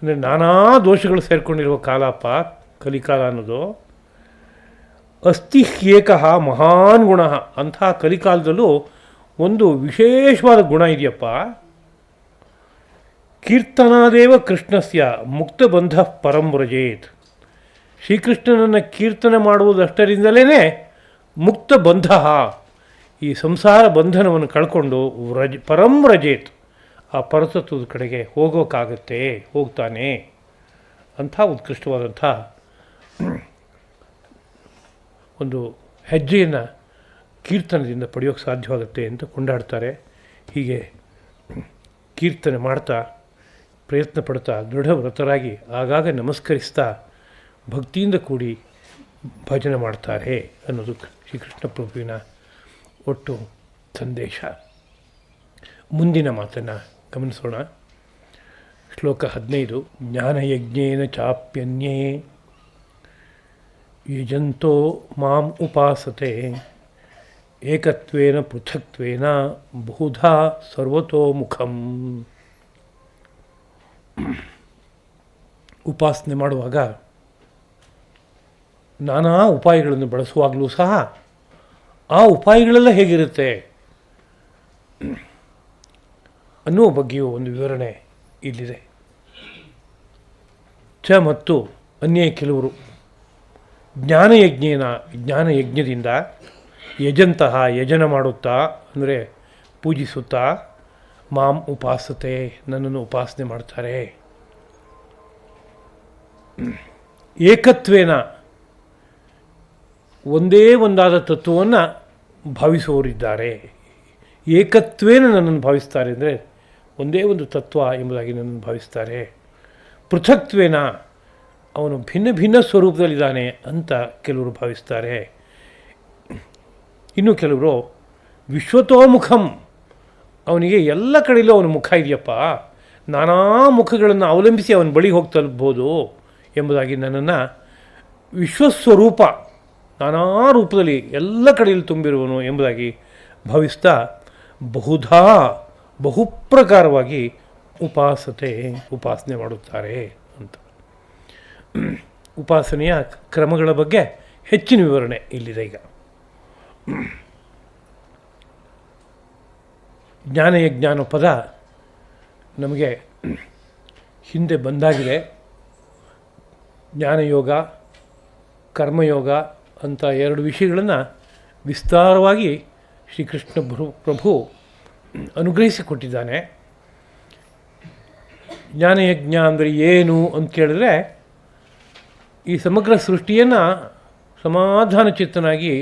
ಅಂದರೆ ನಾನಾ ದೋಷಗಳು ಸೇರಿಕೊಂಡಿರುವ ಕಾಲಪ್ಪ ಕಲಿಕಾಲ ಅನ್ನೋದು. ಅಸ್ತಿ ಏಕಃ ಮಹಾನ್ ಗುಣ. ಅಂಥ ಕಲಿಕಾಲದಲ್ಲೂ ಒಂದು ವಿಶೇಷವಾದ ಗುಣ ಇದೆಯಪ್ಪ. ಕೀರ್ತನಾದೇವ ಕೃಷ್ಣಸ್ಯ ಮುಕ್ತಬಂಧ ಪರಂ ವ್ರಜೇತ್. ಶ್ರೀಕೃಷ್ಣನನ್ನು ಕೀರ್ತನೆ ಮಾಡುವುದಷ್ಟರಿಂದಲೇ ಮುಕ್ತ ಬಂಧ, ಈ ಸಂಸಾರ ಬಂಧನವನ್ನು ಕಳ್ಕೊಂಡು ಪರಂ ವ್ರಜೇತ್, ಆ ಪರತತ್ವದ ಕಡೆಗೆ ಹೋಗ್ತಾನೆ. ಅಂಥ ಉತ್ಕೃಷ್ಟವಾದಂಥ ಒಂದು ಹೆಜ್ಜೆಯನ್ನು ಕೀರ್ತನದಿಂದ ಪಡೆಯೋಕ್ಕೆ ಸಾಧ್ಯವಾಗುತ್ತೆ ಅಂತ ಕೊಂಡಾಡ್ತಾರೆ. ಹೀಗೆ ಕೀರ್ತನೆ ಮಾಡ್ತಾ, ಪ್ರಯತ್ನ ಪಡ್ತಾ, ದೃಢವ್ರತರಾಗಿ ಆಗಾಗ ನಮಸ್ಕರಿಸ್ತಾ ಭಕ್ತಿಯಿಂದ ಕೂಡಿ ಭಜನೆ ಮಾಡ್ತಾರೆ ಅನ್ನೋದು ಶ್ರೀಕೃಷ್ಣ ಪ್ರಭುವಿನ ಒಟ್ಟು ಸಂದೇಶ. ಮುಂದಿನ ಮಾತನ್ನು ಗಮನಿಸೋಣ. ಶ್ಲೋಕ 15. ಜ್ಞಾನಯಜ್ಞೇನ ಚಾಪ್ಯನ್ಯೇ ಯಜಂತೋ ಮಾಂ ಉಪಾಸತೆ ಏಕತ್ವೇನ ಪೃಥಕ್ತ್ವೇನ ಬಹುಧಾ ಸರ್ವತೋಮುಖಂ. ಉಪಾಸನೆ ಮಾಡುವಾಗ ನಾನಾ ಉಪಾಯಗಳನ್ನು ಬಳಸುವಾಗಲೂ ಸಹ ಆ ಉಪಾಯಗಳೆಲ್ಲ ಹೇಗಿರುತ್ತೆ ಅನ್ನುವ ಬಗ್ಗೆಯೂ ಒಂದು ವಿವರಣೆ ಇಲ್ಲಿದೆ. ಮತ್ತು ಅನ್ಯ ಕೆಲವರು ಜ್ಞಾನಯಜ್ಞದಿಂದ ಯಜಂತಹ ಯಜನ ಮಾಡುತ್ತಾ, ಅಂದರೆ ಪೂಜಿಸುತ್ತಾ, ಮಾಂ ಉಪಾಸತೆ ನನ್ನನ್ನು ಉಪಾಸನೆ ಮಾಡ್ತಾರೆ. ಏಕತ್ವೇನ ಒಂದೇ ಒಂದಾದ ತತ್ವವನ್ನು ಭಾವಿಸುವವರಿದ್ದಾರೆ. ಏಕತ್ವೇನ ನನ್ನನ್ನು ಭಾವಿಸ್ತಾರೆ ಅಂದರೆ ಒಂದೇ ಒಂದು ತತ್ವ ಎಂಬುದಾಗಿ ನನ್ನನ್ನು ಭಾವಿಸ್ತಾರೆ. ಪೃಥಕ್ತ್ವೇನ ಅವನು ಭಿನ್ನ ಭಿನ್ನ ಸ್ವರೂಪದಲ್ಲಿದ್ದಾನೆ ಅಂತ ಕೆಲವರು ಭಾವಿಸ್ತಾರೆ. ಇನ್ನು ಕೆಲವರು ವಿಶ್ವತೋಮುಖಂ, ಅವನಿಗೆ ಎಲ್ಲ ಕಡೆಯಲ್ಲೂ ಅವನ ಮುಖ ಇದೆಯಪ್ಪ, ನಾನಾ ಮುಖಗಳನ್ನು ಅವಲಂಬಿಸಿ ಅವನ ಬಳಿ ಹೋಗಿ ತಲುಪ್ಬೋದು ಎಂಬುದಾಗಿ ನನ್ನನ್ನು ವಿಶ್ವಸ್ವರೂಪ, ನಾನಾ ರೂಪದಲ್ಲಿ ಎಲ್ಲ ಕಡೆಯಲ್ಲಿ ತುಂಬಿರುವನು ಎಂಬುದಾಗಿ ಭಾವಿಸ್ತಾ ಬಹುಪ್ರಕಾರವಾಗಿ ಉಪಾಸನೆ ಮಾಡುತ್ತಾರೆ ಅಂತ. ಉಪಾಸನೆಯ ಕ್ರಮಗಳ ಬಗ್ಗೆ ಹೆಚ್ಚಿನ ವಿವರಣೆ ಇಲ್ಲಿದೆ. ಈಗ ಜ್ಞಾನಯಜ್ಞ ಅನ್ನೋ ಪದ ನಮಗೆ ಹಿಂದೆ ಬಂದಾಗಿದೆ. ಜ್ಞಾನಯೋಗ, ಕರ್ಮಯೋಗ ಅಂತ ಎರಡು ವಿಷಯಗಳನ್ನು ವಿಸ್ತಾರವಾಗಿ ಶ್ರೀಕೃಷ್ಣ ಪ್ರಭು ಅನುಗ್ರಹಿಸಿಕೊಟ್ಟಿದ್ದಾನೆ. ಜ್ಞಾನಯಜ್ಞ ಅಂದರೆ ಏನು ಅಂತ ಕೇಳಿದ್ರೆ, ಈ ಸಮಗ್ರ ಸೃಷ್ಟಿಯನ್ನು ಸಮಾಧಾನ ಚಿತ್ತನಾಗಿ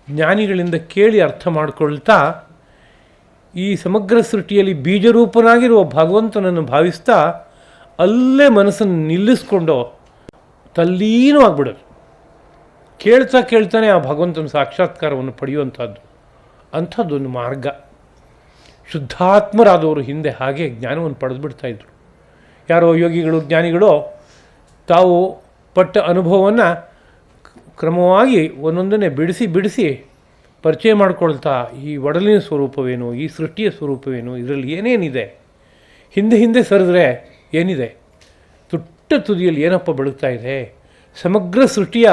ಜ್ಞಾನಿಗಳಿಂದ ಕೇಳಿ ಅರ್ಥ ಮಾಡಿಕೊಳ್ತಾ, ಈ ಸಮಗ್ರ ಸೃಷ್ಟಿಯಲ್ಲಿ ಬೀಜರೂಪನಾಗಿರುವ ಭಗವಂತನನ್ನು ಭಾವಿಸ್ತಾ ಅಲ್ಲೇ ಮನಸ್ಸನ್ನು ನಿಲ್ಲಿಸ್ಕೊಂಡು ತಲ್ಲೀನವಾಗಿಬಿಡೋದು. ಕೇಳ್ತಾನೆ ಆ ಭಗವಂತನ ಸಾಕ್ಷಾತ್ಕಾರವನ್ನು ಪಡೆಯುವಂಥದ್ದು, ಅಂಥದ್ದೊಂದು ಮಾರ್ಗ. ಶುದ್ಧಾತ್ಮರಾದವರು ಹಿಂದೆ ಹಾಗೆ ಜ್ಞಾನವನ್ನು ಪಡೆದುಬಿಡ್ತಾಯಿದ್ರು. ಯಾರೋ ಯೋಗಿಗಳು, ಜ್ಞಾನಿಗಳು ತಾವು ಪಟ್ಟ ಅನುಭವವನ್ನು ಕ್ರಮವಾಗಿ ಒಂದೊಂದನ್ನೇ ಬಿಡಿಸಿ ಪರಿಚಯ ಮಾಡಿಕೊಳ್ತಾ, ಈ ಒಡಲಿನ ಸ್ವರೂಪವೇನು, ಈ ಸೃಷ್ಟಿಯ ಸ್ವರೂಪವೇನು, ಇದರಲ್ಲಿ ಏನೇನಿದೆ, ಹಿಂದೆ ಸರಿದ್ರೆ ಏನಿದೆ, ತುದಿಯಲ್ಲಿ ಏನಪ್ಪ ಬೆಳಗ್ತಾ ಇದೆ, ಸಮಗ್ರ ಸೃಷ್ಟಿಯ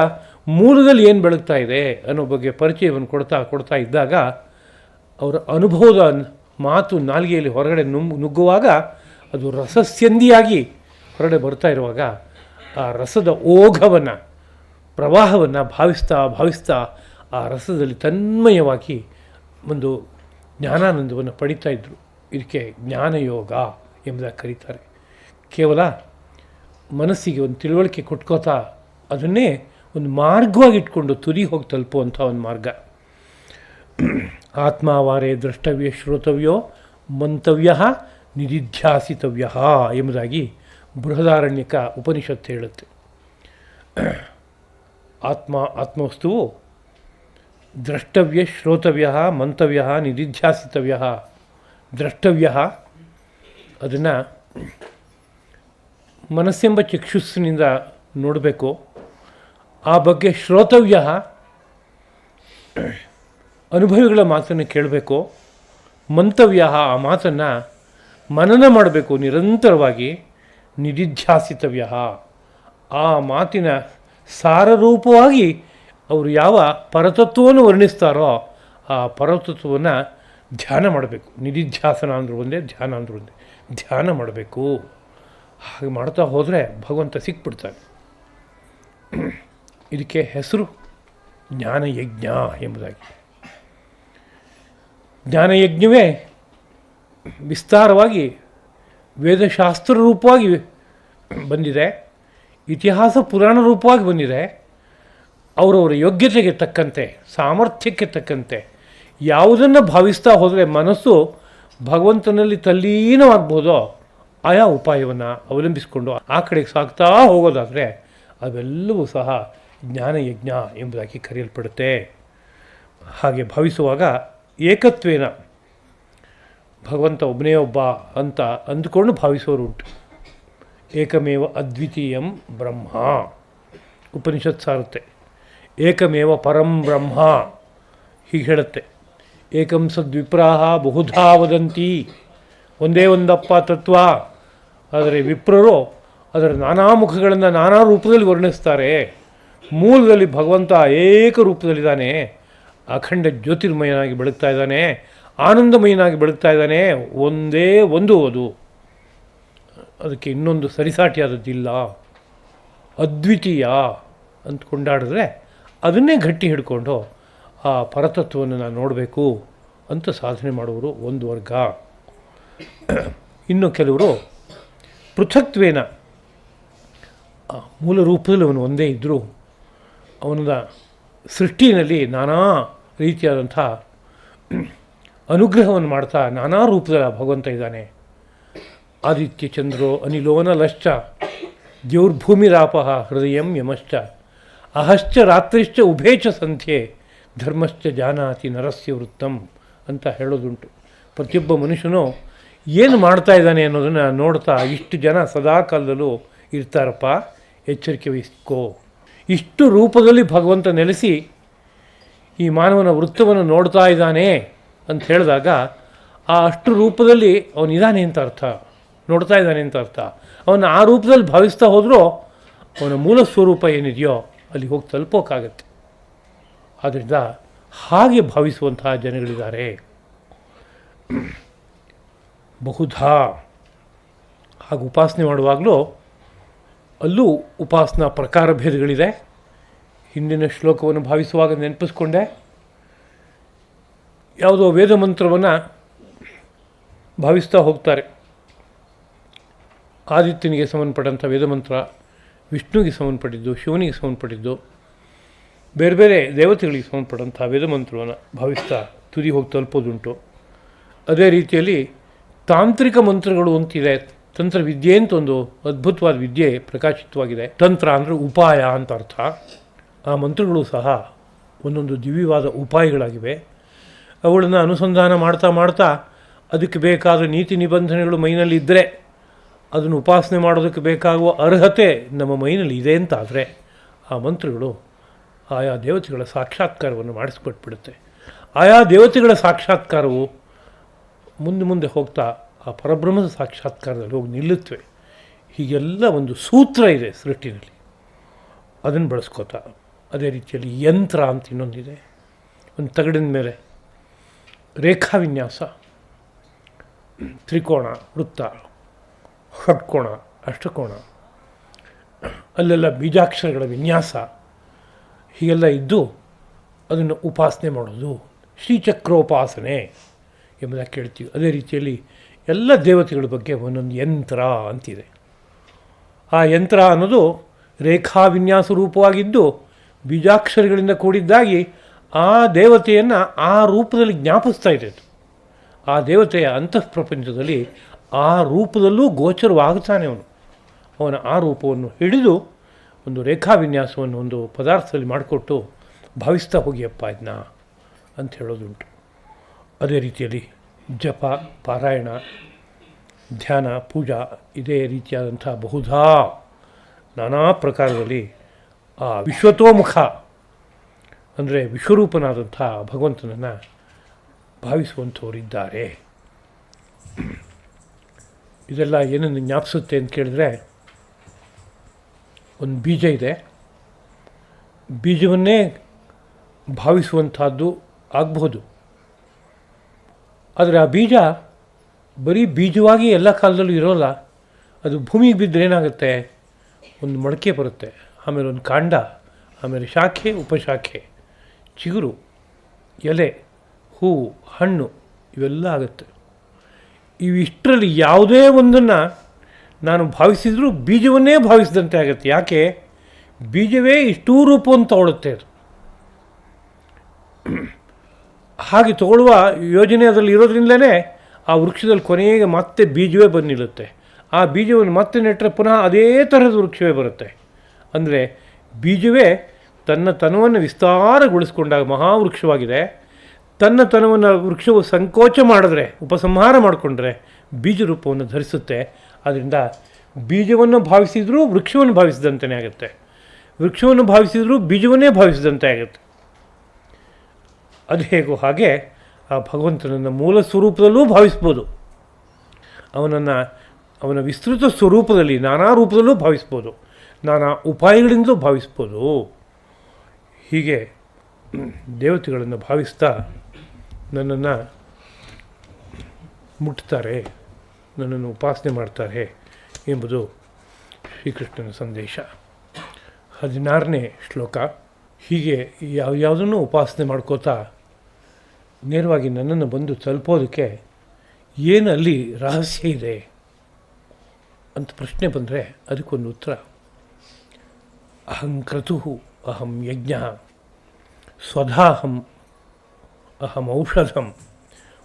ಮೂಲದಲ್ಲಿ ಏನು ಬೆಳಗ್ತಾ ಇದೆ ಅನ್ನೋ ಬಗ್ಗೆ ಪರಿಚಯವನ್ನು ಕೊಡ್ತಾ ಇದ್ದಾಗ, ಅವರ ಅನುಭವದ ಮಾತು ನಾಲಿಗೆಯಲ್ಲಿ ಹೊರಗಡೆ ನುಗ್ಗುವಾಗ ಅದು ರಸಸ್ಯಂದಿಯಾಗಿ ಹೊರಗಡೆ ಬರ್ತಾ ಇರುವಾಗ ಆ ರಸದ ಓಘವನ್ನು, ಪ್ರವಾಹವನ್ನು ಭಾವಿಸ್ತಾ ಆ ರಸದಲ್ಲಿ ತನ್ಮಯವಾಗಿ ಒಂದು ಜ್ಞಾನಾನಂದವನ್ನು ಪಡಿತಾ ಇದ್ದರು. ಇದಕ್ಕೆ ಜ್ಞಾನಯೋಗ ಎಂಬುದಾಗಿ ಕರೀತಾರೆ. ಕೇವಲ ಮನಸ್ಸಿಗೆ ಒಂದು ತಿಳುವಳಿಕೆ ಕೊಟ್ಕೋತಾ ಅದನ್ನೇ ಒಂದು ಮಾರ್ಗವಾಗಿ ಇಟ್ಕೊಂಡು ತುದಿ ಹೋಗಿ ತಲುಪುವಂಥ ಒಂದು ಮಾರ್ಗ. ಆತ್ಮಾವಾರೇ ದ್ರಷ್ಟವ್ಯ ಶ್ರೋತವ್ಯೋ ಮಂತವ್ಯ ನಿಧಿಧ್ಯಾಸಿತವ್ಯ ಎಂಬುದಾಗಿ ಬೃಹದಾರಣ್ಯಕ ಉಪನಿಷತ್ತು ಹೇಳುತ್ತೆ. ಆತ್ಮವಸ್ತುವು ದ್ರಷ್ಟವ್ಯ ಶ್ರೋತವ್ಯ ಮಂತವ್ಯ ನಿಧಿಧ್ಯಾಸಿತವ್ಯ. ದ್ರಷ್ಟವ್ಯ ಅದನ್ನು ಮನಸ್ಸೆಂಬ ಚಕ್ಷುಸ್ಸಿನಿಂದ ನೋಡಬೇಕು. ಆ ಬಗ್ಗೆ ಶ್ರೋತವ್ಯ ಅನುಭವಿಗಳ ಮಾತನ್ನು ಕೇಳಬೇಕು. ಮಂತವ್ಯ ಆ ಮಾತನ್ನು ಮನನ ಮಾಡಬೇಕು ನಿರಂತರವಾಗಿ. ನಿಧಿಧ್ಯಾಸಿತವ್ಯ ಆ ಮಾತಿನ ಸಾರರೂಪವಾಗಿ ಅವರು ಯಾವ ಪರತತ್ವವನ್ನು ವರ್ಣಿಸ್ತಾರೋ ಆ ಪರತತ್ವವನ್ನು ಧ್ಯಾನ ಮಾಡಬೇಕು. ನಿಧಿಧ್ಯಾಸನ ಅಂದರೂ ಒಂದೇ, ಧ್ಯಾನ ಅಂದರೂ ಒಂದೇ. ಧ್ಯಾನ ಮಾಡಬೇಕು. ಹಾಗೆ ಮಾಡ್ತಾ ಹೋದರೆ ಭಗವಂತ ಸಿಕ್ಬಿಡ್ತಾನೆ. ಇದಕ್ಕೆ ಹೆಸರು ಜ್ಞಾನಯಜ್ಞ ಎಂಬುದಾಗಿ. ಜ್ಞಾನಯಜ್ಞವೇ ವಿಸ್ತಾರವಾಗಿ ವೇದಶಾಸ್ತ್ರ ರೂಪವಾಗಿ ಬಂದಿದೆ, ಇತಿಹಾಸ ಪುರಾಣ ರೂಪವಾಗಿ ಬಂದಿದೆ. ಅವರವರ ಯೋಗ್ಯತೆಗೆ ತಕ್ಕಂತೆ, ಸಾಮರ್ಥ್ಯಕ್ಕೆ ತಕ್ಕಂತೆ ಯಾವುದನ್ನು ಭಾವಿಸ್ತಾ ಹೋದರೆ ಮನಸ್ಸು ಭಗವಂತನಲ್ಲಿ ತಲ್ಲೀನವಾಗ್ಬೋದೋ ಆಯಾ ಉಪಾಯವನ್ನು ಅವಲಂಬಿಸಿಕೊಂಡು ಆ ಕಡೆಗೆ ಸಾಗ್ತಾ ಹೋಗೋದಾದರೆ ಅವೆಲ್ಲವೂ ಸಹ ಜ್ಞಾನಯಜ್ಞ ಎಂಬುದಾಗಿ ಕರೆಯಲ್ಪಡುತ್ತೆ. ಹಾಗೆ ಭಾವಿಸುವಾಗ ಏಕತ್ವೇನ ಭಗವಂತ ಒಬ್ಬನೇ ಒಬ್ಬ ಅಂತ ಅಂದುಕೊಂಡು ಭಾವಿಸೋರುಂಟು. ಏಕಮೇವ ಅದ್ವಿತೀಯಂ ಬ್ರಹ್ಮ ಉಪನಿಷತ್ ಸಾರುತ್ತೆ. ಏಕಮೇವ ಪರಂ ಬ್ರಹ್ಮ ಹೀಗೆ ಹೇಳುತ್ತೆ. ಏಕಂ ಸದ್ವಿಪ್ರಾಹ ಬಹುಧಾ ವದಂತಿ. ಒಂದೇ ಒಂದಪ್ಪ ತತ್ವ. ಆದರೆ ವಿಪ್ರರು ಅದರ ನಾನಾ ಮುಖಗಳನ್ನು ನಾನಾ ರೂಪದಲ್ಲಿ ವರ್ಣಿಸ್ತಾರೆ. ಮೂಲದಲ್ಲಿ ಭಗವಂತ ಏಕ ರೂಪದಲ್ಲಿದ್ದಾನೆ, ಅಖಂಡ ಜ್ಯೋತಿರ್ಮಯನಾಗಿ ಬೆಳಗ್ತಾ ಇದ್ದಾನೆ, ಆನಂದಮಯನಾಗಿ ಬೆಳಗ್ತಾ ಇದ್ದಾನೆ. ಒಂದೇ ಒಂದು ಅದು, ಅದಕ್ಕೆ ಇನ್ನೊಂದು ಸರಿಸಾಟಿಯಾದದ್ದಿಲ್ಲ. ಅದ್ವಿತೀಯ ಅಂತ ಕೊಂಡಾಡಿದ್ರೆ ಅದನ್ನೇ ಗಟ್ಟಿ ಹಿಡ್ಕೊಂಡು ಆ ಪರತತ್ವವನ್ನು ನಾನು ನೋಡಬೇಕು ಅಂತ ಸಾಧನೆ ಮಾಡುವರು ಒಂದು ವರ್ಗ. ಇನ್ನು ಕೆಲವರು ಪೃಥಕ್ತ್ವೇನ ಮೂಲ ರೂಪದಲ್ಲಿ ಅವನು ಒಂದೇ ಇದ್ದರೂ ಅವನ ಸೃಷ್ಟಿಯಲ್ಲಿ ನಾನಾ ರೀತಿಯಾದಂಥ ಅನುಗ್ರಹವನ್ನು ಮಾಡ್ತಾ ನಾನಾ ರೂಪದ ಭಗವಂತ ಇದ್ದಾನೆ. ಆದಿತ್ಯ ಚಂದ್ರೋ ಅನಿಲೋನ ಲಶ್ಚ ದ್ಯೌರ್ಭೂಮಿರಾಪಃ ಹೃದಯಂ ಯಮಶ್ಚ ಅಹಶ್ಚ ರಾತ್ರಿಶ್ಚ ಉಭೇಚ ಸಂಧ್ಯೆ ಧರ್ಮಶ್ಚ ಜಾನಾತಿ ನರಸ್ಯ ವೃತ್ತಂ ಅಂತ ಹೇಳೋದುಂಟು. ಪ್ರತಿಯೊಬ್ಬ ಮನುಷ್ಯನೂ ಏನು ಮಾಡ್ತಾ ಇದ್ದಾನೆ ಅನ್ನೋದನ್ನು ನೋಡ್ತಾ ಇಷ್ಟು ಜನ ಸದಾ ಕಾಲದಲ್ಲೂ ಇರ್ತಾರಪ್ಪ, ಎಚ್ಚರಿಕೆ ವಹಿಸ್ಕೋ. ಇಷ್ಟು ರೂಪದಲ್ಲಿ ಭಗವಂತ ನೆಲೆಸಿ ಈ ಮಾನವನ ವೃತ್ತವನ್ನು ನೋಡ್ತಾ ಇದ್ದಾನೆ ಅಂತ ಹೇಳಿದಾಗ ಆ ಅಷ್ಟು ರೂಪದಲ್ಲಿ ಅವನಿದ್ದಾನೆ ಅಂತ ಅರ್ಥ, ನೋಡ್ತಾ ಇದ್ದಾನೆ ಅಂತ ಅರ್ಥ. ಅವನು ಆ ರೂಪದಲ್ಲಿ ಭಾವಿಸ್ತಾ ಹೋದರೂ ಅವನ ಮೂಲ ಸ್ವರೂಪ ಏನಿದೆಯೋ ಅಲ್ಲಿ ಹೋಗಿ ತಲುಪೋಕ್ಕಾಗತ್ತೆ. ಆದ್ದರಿಂದ ಹಾಗೆ ಭಾವಿಸುವಂತಹ ಜನಗಳಿದ್ದಾರೆ. ಬಹುಧಾ ಹಾಗೆ ಉಪಾಸನೆ ಮಾಡುವಾಗಲೂ ಅಲ್ಲೂ ಉಪಾಸನಾ ಪ್ರಕಾರ ಭೇದಗಳಿದೆ. ಹಿಂದಿನ ಶ್ಲೋಕವನ್ನು ಭಾವಿಸುವಾಗ ನೆನಪಿಸ್ಕೊಂಡೆ, ಯಾವುದೋ ವೇದ ಮಂತ್ರವನ್ನು ಭಾವಿಸ್ತಾ ಹೋಗ್ತಾರೆ. ಆದಿತ್ಯನಿಗೆ ಸಂಬಂಧಪಟ್ಟಂಥ ವೇದ ಮಂತ್ರ, ವಿಷ್ಣುವಿಗೆ ಸಂಬಂಧಪಟ್ಟಿದ್ದು, ಶಿವನಿಗೆ ಸಂಬಂಧಪಟ್ಟಿದ್ದು, ಬೇರೆ ಬೇರೆ ದೇವತೆಗಳಿಗೆ ಸಂಬಂಧಪಟ್ಟಂಥ ವೇದ ಮಂತ್ರವನ್ನು ಭಾವಿಸ್ತಾ ತುದಿ ಹೋಗಿ ತಲುಪೋದುಂಟು. ಅದೇ ರೀತಿಯಲ್ಲಿ ತಾಂತ್ರಿಕ ಮಂತ್ರಗಳು ಅಂತಿದೆ. ತಂತ್ರವಿದ್ಯೆ ಅಂತ ಒಂದು ಅದ್ಭುತವಾದ ವಿದ್ಯೆ ಪ್ರಕಾಶಿತವಾಗಿದೆ. ತಂತ್ರ ಅಂದರೆ ಉಪಾಯ ಅಂತ ಅರ್ಥ. ಆ ಮಂತ್ರಗಳು ಸಹ ಒಂದೊಂದು ದಿವ್ಯವಾದ ಉಪಾಯಗಳಾಗಿವೆ. ಅವುಗಳನ್ನು ಅನುಸಂಧಾನ ಮಾಡ್ತಾ ಮಾಡ್ತಾ ಅದಕ್ಕೆ ಬೇಕಾದ ನೀತಿ ನಿಬಂಧನೆಗಳು ಮೈನಲ್ಲಿ ಇದ್ದರೆ ಅದನ್ನು ಉಪಾಸನೆ ಮಾಡೋದಕ್ಕೆ ಬೇಕಾಗುವ ಅರ್ಹತೆ ನಮ್ಮ ಮೈನಲ್ಲಿ ಇದೆ ಅಂತಾದರೆ ಆ ಮಂತ್ರಗಳು ಆಯಾ ದೇವತೆಗಳ ಸಾಕ್ಷಾತ್ಕಾರವನ್ನು ಮಾಡಿಸ್ಕೊಟ್ಬಿಡುತ್ತೆ. ಆಯಾ ದೇವತೆಗಳ ಸಾಕ್ಷಾತ್ಕಾರವು ಮುಂದೆ ಮುಂದೆ ಹೋಗ್ತಾ ಆ ಪರಬ್ರಹ್ಮದ ಸಾಕ್ಷಾತ್ಕಾರದಲ್ಲಿ ಹೋಗಿ ನಿಲ್ಲುತ್ತವೆ. ಹೀಗೆಲ್ಲ ಒಂದು ಸೂತ್ರ ಇದೆ ಸೃಷ್ಟಿನಲ್ಲಿ, ಅದನ್ನು ಬಳಸ್ಕೋತಾ. ಅದೇ ರೀತಿಯಲ್ಲಿ ಯಂತ್ರ ಅಂತ ಇನ್ನೊಂದಿದೆ. ಒಂದು ತಗಡಿನ ಮೇಲೆ ರೇಖಾವಿನ್ಯಾಸ, ತ್ರಿಕೋಣ, ವೃತ್ತ, ಷಟ್ಕೋಣ, ಅಷ್ಟಕೋಣ, ಅಲ್ಲೆಲ್ಲ ಬೀಜಾಕ್ಷರಗಳ ವಿನ್ಯಾಸ ಹೀಗೆಲ್ಲ ಇದ್ದು ಅದನ್ನು ಉಪಾಸನೆ ಮಾಡೋದು ಶ್ರೀಚಕ್ರೋಪಾಸನೆ ಎಂಬುದಾಗಿ ಕೇಳ್ತೀವಿ. ಅದೇ ರೀತಿಯಲ್ಲಿ ಎಲ್ಲ ದೇವತೆಗಳ ಬಗ್ಗೆ ಒಂದೊಂದು ಯಂತ್ರ ಅಂತಿದೆ. ಆ ಯಂತ್ರ ಅನ್ನೋದು ರೇಖಾವಿನ್ಯಾಸ ರೂಪವಾಗಿದ್ದು ಬೀಜಾಕ್ಷರಗಳಿಂದ ಕೂಡಿದ್ದಾಗಿ ಆ ದೇವತೆಯನ್ನು ಆ ರೂಪದಲ್ಲಿ ಜ್ಞಾಪಿಸ್ತಾ ಇದೆ. ಆ ದೇವತೆಯ ಅಂತಃಪ್ರಪಂಚದಲ್ಲಿ ಆ ರೂಪದಲ್ಲೂ ಗೋಚರವಾಗ್ತಾನೆ ಅವನ ಆ ರೂಪವನ್ನು ಹಿಡಿದು ಒಂದು ರೇಖಾವಿನ್ಯಾಸವನ್ನು ಒಂದು ಪದಾರ್ಥದಲ್ಲಿ ಮಾಡಿಕೊಟ್ಟು ಭಾವಿಸ್ತಾ ಹೋಗಿಯಪ್ಪ ಇದನ್ನ ಅಂತ ಹೇಳೋದುಂಟು. ಅದೇ ರೀತಿಯಲ್ಲಿ ಜಪ, ಪಾರಾಯಣ, ಧ್ಯಾನ, ಪೂಜಾ ಇದೇ ರೀತಿಯಾದಂಥ ಬಹುಧಾ ನಾನಾ ಪ್ರಕಾರದಲ್ಲಿ ಆ ವಿಶ್ವತೋಮುಖ ಅಂದರೆ ವಿಶ್ವರೂಪನಾದಂಥ ಭಗವಂತನನ್ನು ಭಾವಿಸುವಂಥವರಿದ್ದಾರೆ. ಇದೆಲ್ಲ ಏನನ್ನು ಜ್ಞಾಪಿಸುತ್ತೆ ಅಂತ ಕೇಳಿದ್ರೆ, ಒಂದು ಬೀಜ ಇದೆ, ಬೀಜವನ್ನೇ ಭಾವಿಸುವಂಥದ್ದು ಆಗಬಹುದು. ಆದರೆ ಆ ಬೀಜ ಬರೀ ಬೀಜವಾಗಿ ಎಲ್ಲ ಕಾಲದಲ್ಲೂ ಇರೋಲ್ಲ. ಅದು ಭೂಮಿಗೆ ಬಿದ್ದರೆ ಏನಾಗುತ್ತೆ, ಒಂದು ಮೊಳಕೆ ಬರುತ್ತೆ, ಆಮೇಲೆ ಒಂದು ಕಾಂಡ, ಆಮೇಲೆ ಶಾಖೆ, ಉಪಶಾಖೆ, ಚಿಗುರು, ಎಲೆ, ಹೂವು, ಹಣ್ಣು ಇವೆಲ್ಲ ಆಗುತ್ತೆ. ಇವಿಷ್ಟರಲ್ಲಿ ಯಾವುದೇ ಒಂದನ್ನು ನಾನು ಭಾವಿಸಿದರೂ ಬೀಜವನ್ನೇ ಭಾವಿಸಿದಂತೆ ಆಗುತ್ತೆ. ಯಾಕೆ? ಬೀಜವೇ ಇಷ್ಟೂ ರೂಪವನ್ನು ತಗೊಳ್ಳುತ್ತೆ. ಅದು ಹಾಗೆ ತಗೊಳ್ಳುವ ಯೋಜನೆ ಅದರಲ್ಲಿ ಇರೋದ್ರಿಂದಲೇ ಆ ವೃಕ್ಷದಲ್ಲಿ ಕೊನೆಗೆ ಮತ್ತೆ ಬೀಜವೇ ಬಂದು ನಿಲ್ಲುತ್ತೆ. ಆ ಬೀಜವನ್ನು ಮತ್ತೆ ನೆಟ್ಟರೆ ಪುನಃ ಅದೇ ಥರದ ವೃಕ್ಷವೇ ಬರುತ್ತೆ. ಅಂದರೆ ಬೀಜವೇ ತನ್ನ ತನವನ್ನು ವಿಸ್ತಾರಗೊಳಿಸ್ಕೊಂಡಾಗ ಮಹಾವೃಕ್ಷವಾಗಿದೆ. ತನ್ನ ತನವನ್ನು ವೃಕ್ಷವು ಸಂಕೋಚ ಮಾಡಿದ್ರೆ, ಉಪಸಂಹಾರ ಮಾಡಿಕೊಂಡ್ರೆ ಬೀಜ ರೂಪವನ್ನು ಧರಿಸುತ್ತೆ. ಆದ್ದರಿಂದ ಬೀಜವನ್ನು ಭಾವಿಸಿದರೂ ವೃಕ್ಷವನ್ನು ಭಾವಿಸಿದಂತೆಯೇ ಆಗುತ್ತೆ, ವೃಕ್ಷವನ್ನು ಭಾವಿಸಿದರೂ ಬೀಜವನ್ನೇ ಭಾವಿಸಿದಂತೆ ಆಗುತ್ತೆ. ಅದು ಹೇಗೋ ಹಾಗೆ ಆ ಭಗವಂತನನ್ನು ಮೂಲ ಸ್ವರೂಪದಲ್ಲೂ ಭಾವಿಸ್ಬೋದು, ಅವನ ವಿಸ್ತೃತ ಸ್ವರೂಪದಲ್ಲಿ ನಾನಾ ರೂಪದಲ್ಲೂ ಭಾವಿಸ್ಬೋದು, ನಾನಾ ಉಪಾಯಗಳಿಂದಲೂ ಭಾವಿಸ್ಬೋದು. ಹೀಗೆ ದೇವತೆಗಳನ್ನು ಭಾವಿಸ್ತಾ ನನ್ನನ್ನು ಮುಟ್ತಾರೆ, ನನ್ನನ್ನು ಉಪಾಸನೆ ಮಾಡ್ತಾರೆ ಎಂಬುದು ಶ್ರೀಕೃಷ್ಣನ ಸಂದೇಶ. 16ನೇ ಶ್ಲೋಕ. ಹೀಗೆ ಯಾವುದನ್ನು ಉಪಾಸನೆ ಮಾಡ್ಕೋತಾ ನೇರವಾಗಿ ನನ್ನನ್ನು ಬಂದು ತಲುಪೋದಕ್ಕೆ ಏನು ಅಲ್ಲಿ ರಹಸ್ಯ ಇದೆ ಅಂತ ಪ್ರಶ್ನೆ ಬಂದರೆ ಅದಕ್ಕೊಂದು ಉತ್ತರ. ಅಹಂ ಕ್ರತು ಅಹಂ ಯಜ್ಞ ಸ್ವಧಾಹಂ ಅಹಂ ಔಷಧಂ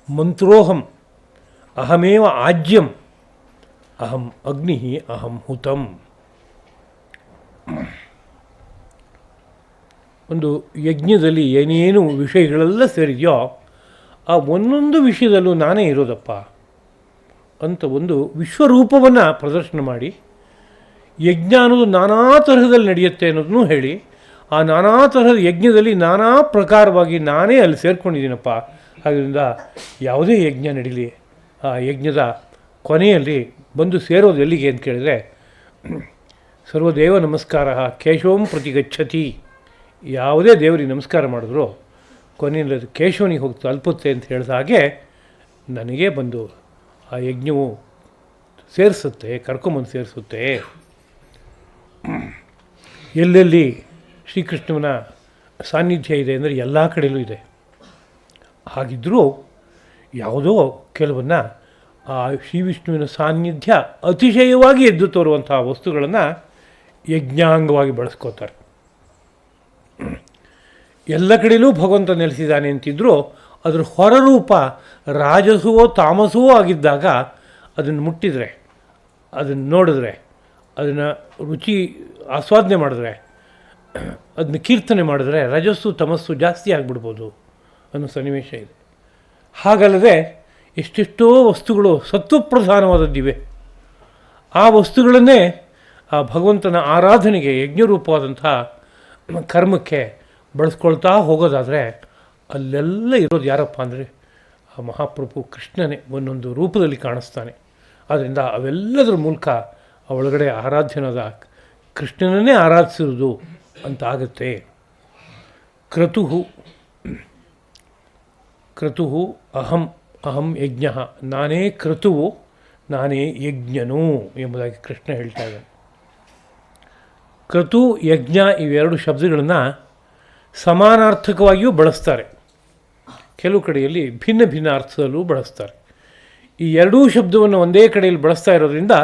ಮಂತ್ರೋಹಂ ಅಹಮೇವ ಆಜ್ಯಂ ಅಹಂ ಅಗ್ನಿ ಅಹಂ ಹುತಂ. ಒಂದು ಯಜ್ಞದಲ್ಲಿ ಏನೇನು ವಿಷಯಗಳೆಲ್ಲ ಸೇರಿದೆಯೋ ಆ ಒಂದೊಂದು ವಿಷಯದಲ್ಲೂ ನಾನೇ ಇರೋದಪ್ಪ ಅಂತ ಒಂದು ವಿಶ್ವರೂಪವನ್ನು ಪ್ರದರ್ಶನ ಮಾಡಿ, ಯಜ್ಞ ಅನ್ನೋದು ನಾನಾ ತರಹದಲ್ಲಿ ನಡೆಯುತ್ತೆ ಅನ್ನೋದನ್ನು ಹೇಳಿ, ಆ ನಾನಾ ತರಹದ ಯಜ್ಞದಲ್ಲಿ ನಾನಾ ಪ್ರಕಾರವಾಗಿ ನಾನೇ ಅಲ್ಲಿ ಸೇರ್ಕೊಂಡಿದ್ದೀನಪ್ಪ. ಆದ್ದರಿಂದ ಯಾವುದೇ ಯಜ್ಞ ನಡೀಲಿ, ಆ ಯಜ್ಞದ ಕೊನೆಯಲ್ಲಿ ಬಂದು ಸೇರೋದು ಎಲ್ಲಿಗೆ ಅಂತ ಕೇಳಿದರೆ, ಸರ್ವದೇವ ನಮಸ್ಕಾರ ಕೇಶವಂ ಪ್ರತಿ ಗಚ್ಚತಿ. ಯಾವುದೇ ದೇವರಿಗೆ ನಮಸ್ಕಾರ ಮಾಡಿದ್ರು ಕೊನೆಯಲ್ಲಿ ಅದು ಕೇಶವನಿಗೆ ಹೋಗಿ ತಲುಪುತ್ತೆ ಅಂತ ಹೇಳಿದ ಹಾಗೆ ನನಗೆ ಬಂದು ಆ ಯಜ್ಞವು ಸೇರಿಸುತ್ತೆ, ಕರ್ಕೊಂಬಂದು ಸೇರಿಸುತ್ತೆ. ಎಲ್ಲೆಲ್ಲಿ ಶ್ರೀಕೃಷ್ಣನ ಸಾನ್ನಿಧ್ಯ ಇದೆ ಅಂದರೆ ಎಲ್ಲ ಕಡೆಯಲ್ಲೂ ಇದೆ. ಹಾಗಿದ್ದರೂ ಯಾವುದೋ ಕೆಲವನ್ನು ಆ ಶ್ರೀ ವಿಷ್ಣುವಿನ ಸಾನ್ನಿಧ್ಯ ಅತಿಶಯವಾಗಿ ಎದ್ದು ತೋರುವಂಥ ವಸ್ತುಗಳನ್ನು ಯಜ್ಞಾಂಗವಾಗಿ ಬಳಸ್ಕೋತಾರೆ. ಎಲ್ಲ ಕಡೆಯಲ್ಲೂ ಭಗವಂತ ನೆಲೆಸಿದ್ದಾನೆ ಅಂತಿದ್ದರೂ ಅದರ ಹೊರರೂಪ ರಾಜಸುವೋ ತಾಮಸವೋ ಆಗಿದ್ದಾಗ ಅದನ್ನು ಮುಟ್ಟಿದರೆ, ಅದನ್ನು ನೋಡಿದ್ರೆ, ಅದನ್ನು ರುಚಿ ಆಸ್ವಾದನೆ ಮಾಡಿದ್ರೆ, ಅದನ್ನ ಕೀರ್ತನೆ ಮಾಡಿದ್ರೆ ರಜಸ್ಸು ತಮಸ್ಸು ಜಾಸ್ತಿ ಆಗಿಬಿಡ್ಬೋದು ಅನ್ನೋ ಸನ್ನಿವೇಶ ಇದೆ. ಹಾಗಲ್ಲದೆ ಎಷ್ಟೆಷ್ಟೋ ವಸ್ತುಗಳು ಸತ್ವಪ್ರಧಾನವಾದದ್ದಿವೆ. ಆ ವಸ್ತುಗಳನ್ನೇ ಆ ಭಗವಂತನ ಆರಾಧನೆಗೆ ಯಜ್ಞರೂಪವಾದಂಥ ಕರ್ಮಕ್ಕೆ ಬಳಸ್ಕೊಳ್ತಾ ಹೋಗೋದಾದರೆ ಅಲ್ಲೆಲ್ಲ ಇರೋದು ಯಾರಪ್ಪ ಅಂದರೆ ಆ ಮಹಾಪ್ರಭು ಕೃಷ್ಣನೇ ಒಂದೊಂದು ರೂಪದಲ್ಲಿ ಕಾಣಿಸ್ತಾನೆ. ಆದ್ದರಿಂದ ಅವೆಲ್ಲದರ ಮೂಲಕ ಆ ಒಳಗಡೆ ಆರಾಧ್ಯನಾದ ಕೃಷ್ಣನನ್ನೇ ಆರಾಧಿಸಿರೋದು ಅಂತ ಆಗುತ್ತೆ. ಕ್ರತುಹು ಅಹಂ ಯಜ್ಞ, ನಾನೇ ಕ್ರತುವು, ನಾನೇ ಯಜ್ಞನು ಎಂಬುದಾಗಿ ಕೃಷ್ಣ ಹೇಳ್ತಾ ಇದ್ದಾನೆ. ಕ್ರತು ಯಜ್ಞ ಇವೆರಡು ಶಬ್ದಗಳನ್ನು ಸಮಾನಾರ್ಥಕವಾಗಿಯೂ ಬಳಸ್ತಾರೆ, ಕೆಲವು ಕಡೆಯಲ್ಲಿ ಭಿನ್ನ ಭಿನ್ನ ಅರ್ಥದಲ್ಲೂ ಬಳಸ್ತಾರೆ. ಈ ಎರಡೂ ಶಬ್ದವನ್ನು ಒಂದೇ ಕಡೆಯಲ್ಲಿ ಬಳಸ್ತಾ ಇರೋದ್ರಿಂದ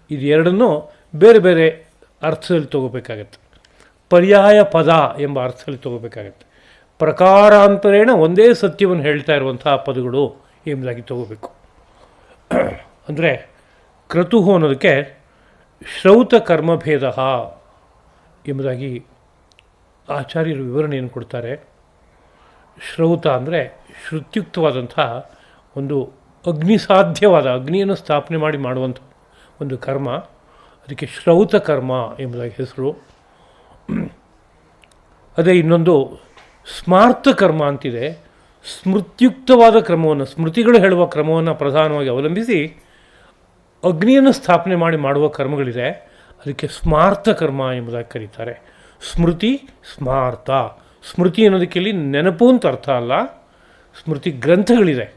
ಇದು ಎರಡನ್ನೂ ಬೇರೆ ಬೇರೆ ಅರ್ಥದಲ್ಲಿ ತೊಗೋಬೇಕಾಗತ್ತೆ. ಪರ್ಯಾಯ ಪದ ಎಂಬ ಅರ್ಥದಲ್ಲಿ ತೊಗೋಬೇಕಾಗತ್ತೆ. ಪ್ರಕಾರಾಂತರೇಣ ಒಂದೇ ಸತ್ಯವನ್ನು ಹೇಳ್ತಾ ಇರುವಂತಹ ಪದಗಳು ಎಂಬುದಾಗಿ ತಗೋಬೇಕು. ಅಂದರೆ ಕ್ರತುಹು ಅನ್ನೋದಕ್ಕೆ ಶ್ರೌತ ಕರ್ಮಭೇದ ಎಂಬುದಾಗಿ ಆಚಾರ್ಯರು ವಿವರಣೆಯನ್ನು ಕೊಡ್ತಾರೆ. ಶ್ರೌತ ಅಂದರೆ ಶ್ರುತ್ಯುಕ್ತವಾದಂಥ ಒಂದು ಅಗ್ನಿಸಾಧ್ಯವಾದ ಅಗ್ನಿಯನ್ನು ಸ್ಥಾಪನೆ ಮಾಡಿ ಮಾಡುವಂಥ ಒಂದು ಕರ್ಮ, ಅದಕ್ಕೆ ಶ್ರೌತ ಕರ್ಮ ಎಂಬುದಾಗಿ ಹೆಸರು. ಅದೇ ಇನ್ನೊಂದು ಸ್ಮಾರ್ಥ ಕರ್ಮ ಅಂತಿದೆ. ಸ್ಮೃತ್ಯುಕ್ತವಾದ ಕ್ರಮವನ್ನು, ಸ್ಮೃತಿಗಳು ಹೇಳುವ ಕ್ರಮವನ್ನು ಪ್ರಧಾನವಾಗಿ ಅವಲಂಬಿಸಿ ಅಗ್ನಿಯನ್ನು ಸ್ಥಾಪನೆ ಮಾಡಿ ಮಾಡುವ ಕರ್ಮಗಳಿದೆ, ಅದಕ್ಕೆ ಸ್ಮಾರ್ಥ ಕರ್ಮ ಎಂಬುದಾಗಿ ಕರೀತಾರೆ. ಸ್ಮೃತಿ ಸ್ಮಾರ್ಥ. ಸ್ಮೃತಿ ಅನ್ನೋದಕ್ಕೆ ಇಲ್ಲಿ ನೆನಪು ಅಂತ ಅರ್ಥ ಅಲ್ಲ, ಸ್ಮೃತಿ ಗ್ರಂಥಗಳಿದೆ,